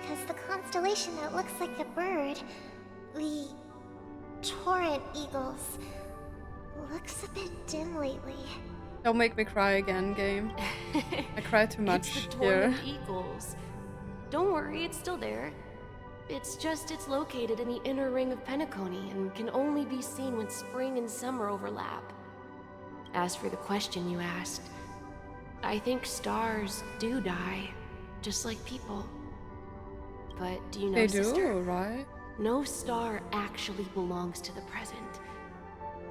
Because the constellation that looks like a bird, the Torrent Eagles, looks a bit dim lately. Don't make me cry again, game. I cry too much It's the here. Torrent Eagles. Don't worry, it's still there. It's just it's located in the inner ring of Penacony and can only be seen when spring and summer overlap. As for the question you asked, I think stars do die, just like people. But do you know, They sister? do, right? No star actually belongs to the present.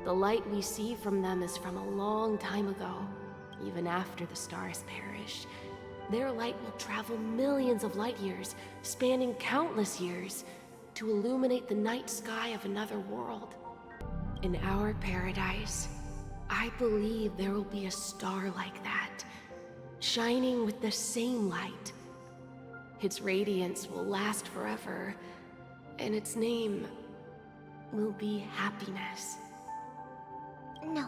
The light we see from them is from a long time ago. Even after the stars perished, their light will travel millions of light years, spanning countless years, to illuminate the night sky of another world. In our paradise, I believe there will be a star like that, shining with the same light. Its radiance will last forever, and its name will be happiness. No,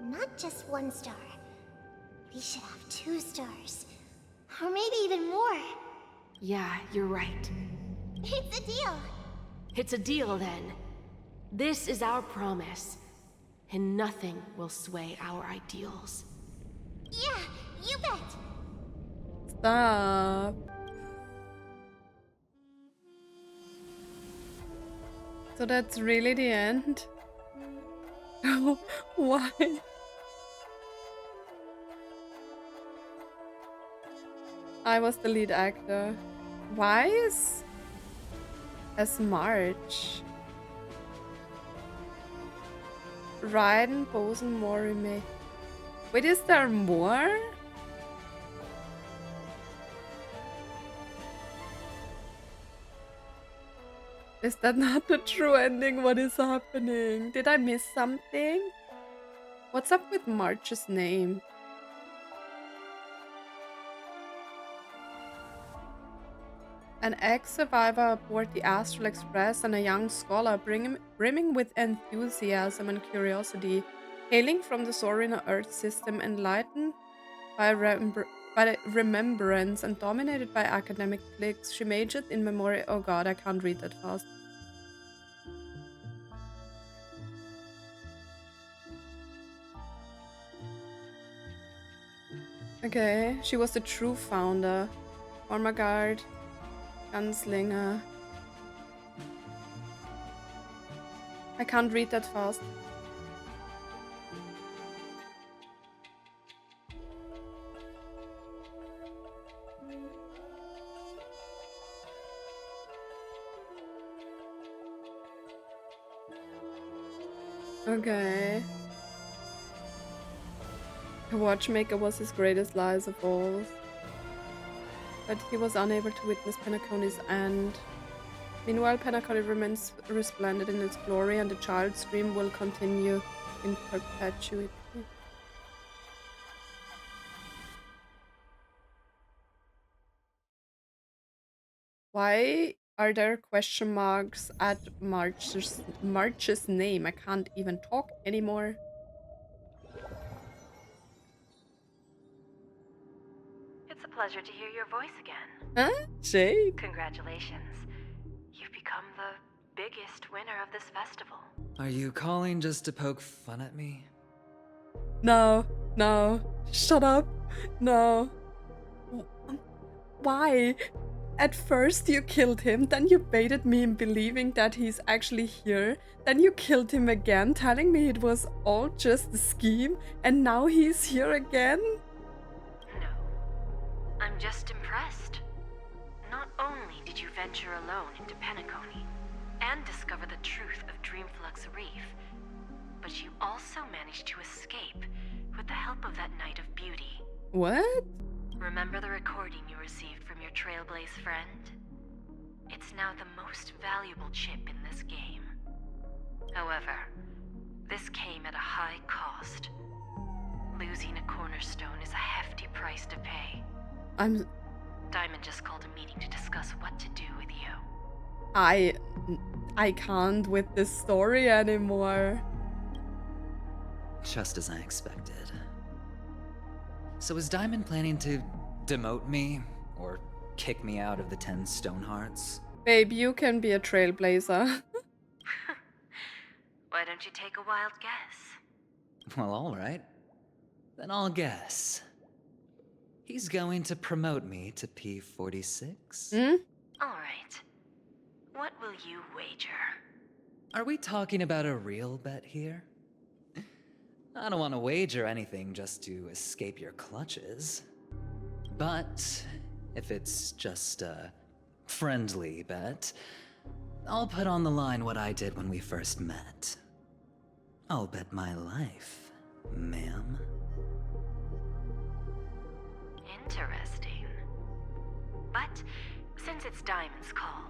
not just one star. We should have 2 stars. Or maybe even more. Yeah, you're right. It's a deal. It's a deal then. This is our promise, and nothing will sway our ideals. Yeah, you bet. Stop. So that's really the end? Why? I was the lead actor. Why is as March? Raiden, Bosen, Morime. Wait, is there more? Is that not the true ending? What is happening? Did I miss something? What's up with March's name? An ex-survivor aboard the Astral Express and a young scholar brimming with enthusiasm and curiosity, hailing from the Sorina Earth system, enlightened by remembrance and dominated by academic cliques. She majored in memory. Oh god, I can't read that fast. Okay, she was the true founder. Former guard, gunslinger. I can't read that fast. Okay. The watchmaker was his greatest lies of all, but he was unable to witness Penacony's end. Meanwhile, Penacony remains resplendent in its glory, and the child's dream will continue in perpetuity. Why are there question marks at March's name? I can't even talk anymore. It's a pleasure to hear your voice again. Huh? Jade? Congratulations. You've become the biggest winner of this festival. Are you calling just to poke fun at me? No, no. Shut up. No. Why? At first you killed him, then you baited me in believing that he's actually here, then you killed him again, telling me it was all just a scheme, and now he's here again? No. I'm just impressed. Not only did you venture alone into Penacony and discover the truth of Dreamflux Reef, but you also managed to escape with the help of that Knight of Beauty. What? Remember the recording you received from your Trailblaze friend? It's now the most valuable chip in this game. However, this came at a high cost. Losing a cornerstone is a hefty price to pay. Diamond just called a meeting to discuss what to do with you. I can't with this story anymore. Just as I expected. So is Diamond planning to demote me or kick me out of the 10 Stonehearts? Babe, you can be a trailblazer. Why don't you take a wild guess? Well, alright. Then I'll guess. He's going to promote me to P46? Alright. What will you wager? Are we talking about a real bet here? I don't want to wager anything just to escape your clutches. But if it's just a friendly bet, I'll put on the line what I did when we first met. I'll bet my life, ma'am. Interesting. But since it's Diamond's call,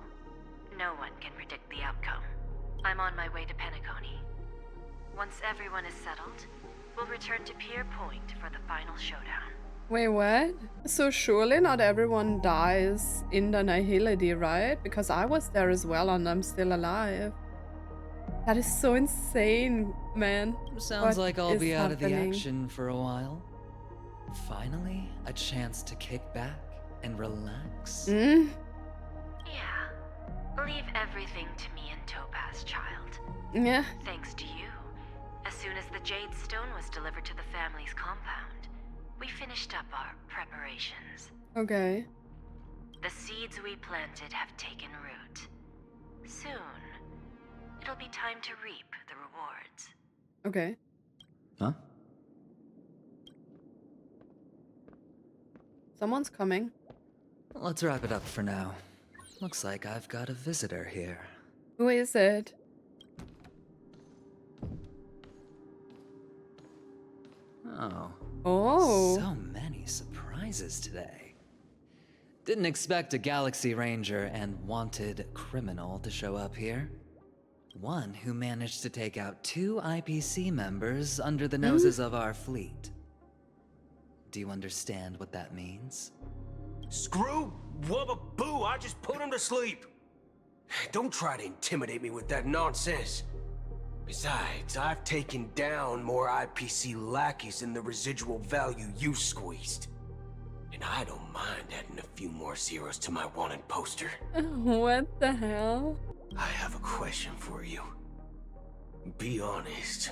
no one can predict the outcome. I'm on my way to Penacony. Once everyone is settled, we'll return to Pier Point for the final showdown. Wait, what? So surely not everyone dies in the Nihility, right? Because I was there as well and I'm still alive. That is so insane, man. Sounds What like I'll is be out of the happening? action for a while. Finally, a chance to kick back and relax. Mm? Yeah. Leave everything to me and Topaz, child. Yeah. Thanks to you, as soon as the Jade Stone was delivered to the family's compound, we finished up our preparations. Okay. The seeds we planted have taken root. Soon, it'll be time to reap the rewards. Okay. Huh? Someone's coming. Let's wrap it up for now. Looks like I've got a visitor here. Who is it? Oh. Oh. So many surprises today. Didn't expect a Galaxy Ranger and wanted criminal to show up here. One who managed to take out 2 IPC members under the noses of our fleet. Do you understand what that means? Screw wubba boo, I just put him to sleep. Don't try to intimidate me with that nonsense. Besides, I've taken down more IPC lackeys than the residual value you squeezed. And I don't mind adding a few more zeros to my wanted poster. What the hell? I have a question for you. Be honest,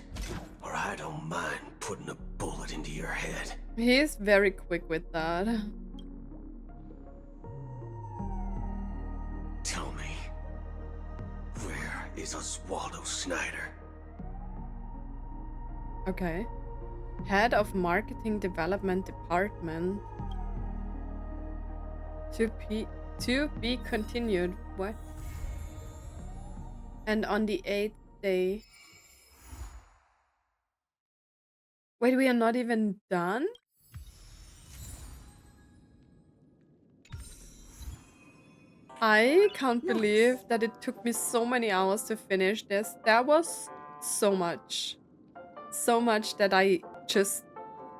or I don't mind putting a bullet into your head. He's very quick with that. Tell me, where is Oswaldo Snyder? Okay. Head of Marketing Development Department. To be continued. What? And on the 8th day. Wait, we are not even done? I can't believe that it took me so many hours to finish this. There was so much. So much that I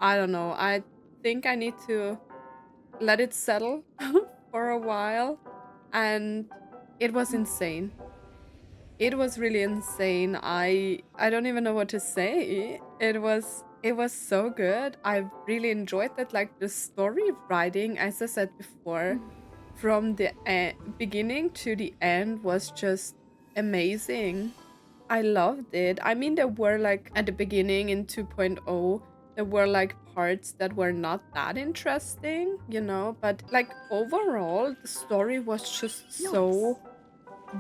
don't know. I think I need to let it settle for a while. And it was insane. It was really insane. I don't even know what to say. It was so good. I really enjoyed that. Like the story writing, as I said before, from the beginning to the end was just amazing. I loved it. I mean, there were like at the beginning in 2.0, there were like parts that were not that interesting, you know, but like overall, the story was just so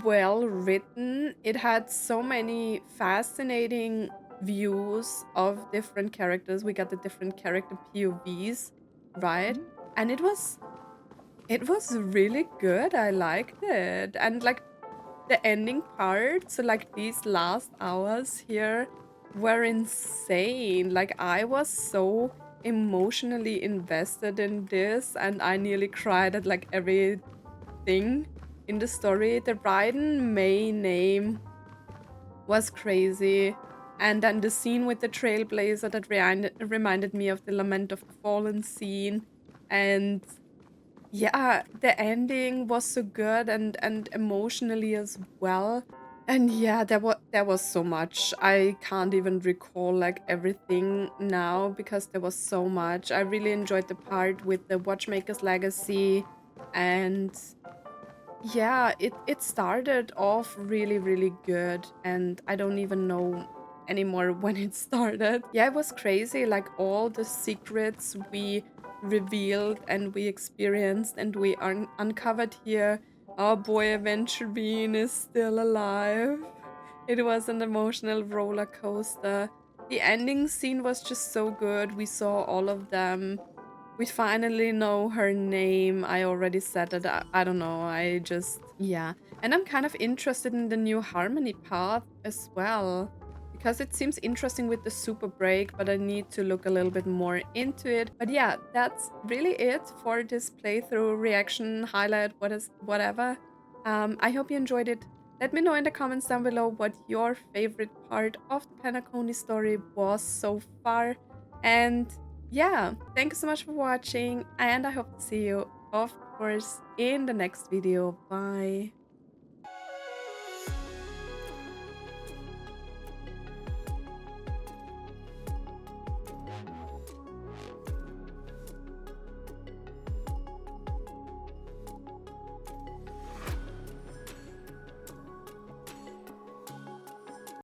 well written. It had so many fascinating views of different characters. We got the different character POVs, right? And it was really good. I liked it. And like the ending part, so like these last hours here were insane. Like I was so emotionally invested in this and I nearly cried at like everything in the story. The Bryden May name was crazy. And then the scene with the Trailblazer that reminded me of the Lament of the Fallen scene. And yeah, the ending was so good and emotionally as well. And yeah, there was so much. I can't even recall like everything now because there was so much. I really enjoyed the part with the Watchmaker's Legacy, and yeah, it started off really, really good, and I don't even know anymore when it started. Yeah, it was crazy, like all the secrets we revealed and we experienced and we uncovered here. Our boy Aventurine is still alive. It was an emotional roller coaster. The ending scene was just so good. We saw all of them. We finally know her name. I already said it. I don't know. I just, yeah. And I'm kind of interested in the new Harmony path as well, because it seems interesting with the super break, but I need to look a little bit more into it. But yeah, that's really it for this playthrough reaction, highlight, whatever. I hope you enjoyed it. Let me know in the comments down below what your favorite part of the Penacony story was so far. And yeah, thank you so much for watching, and I hope to see you, of course, in the next video. Bye.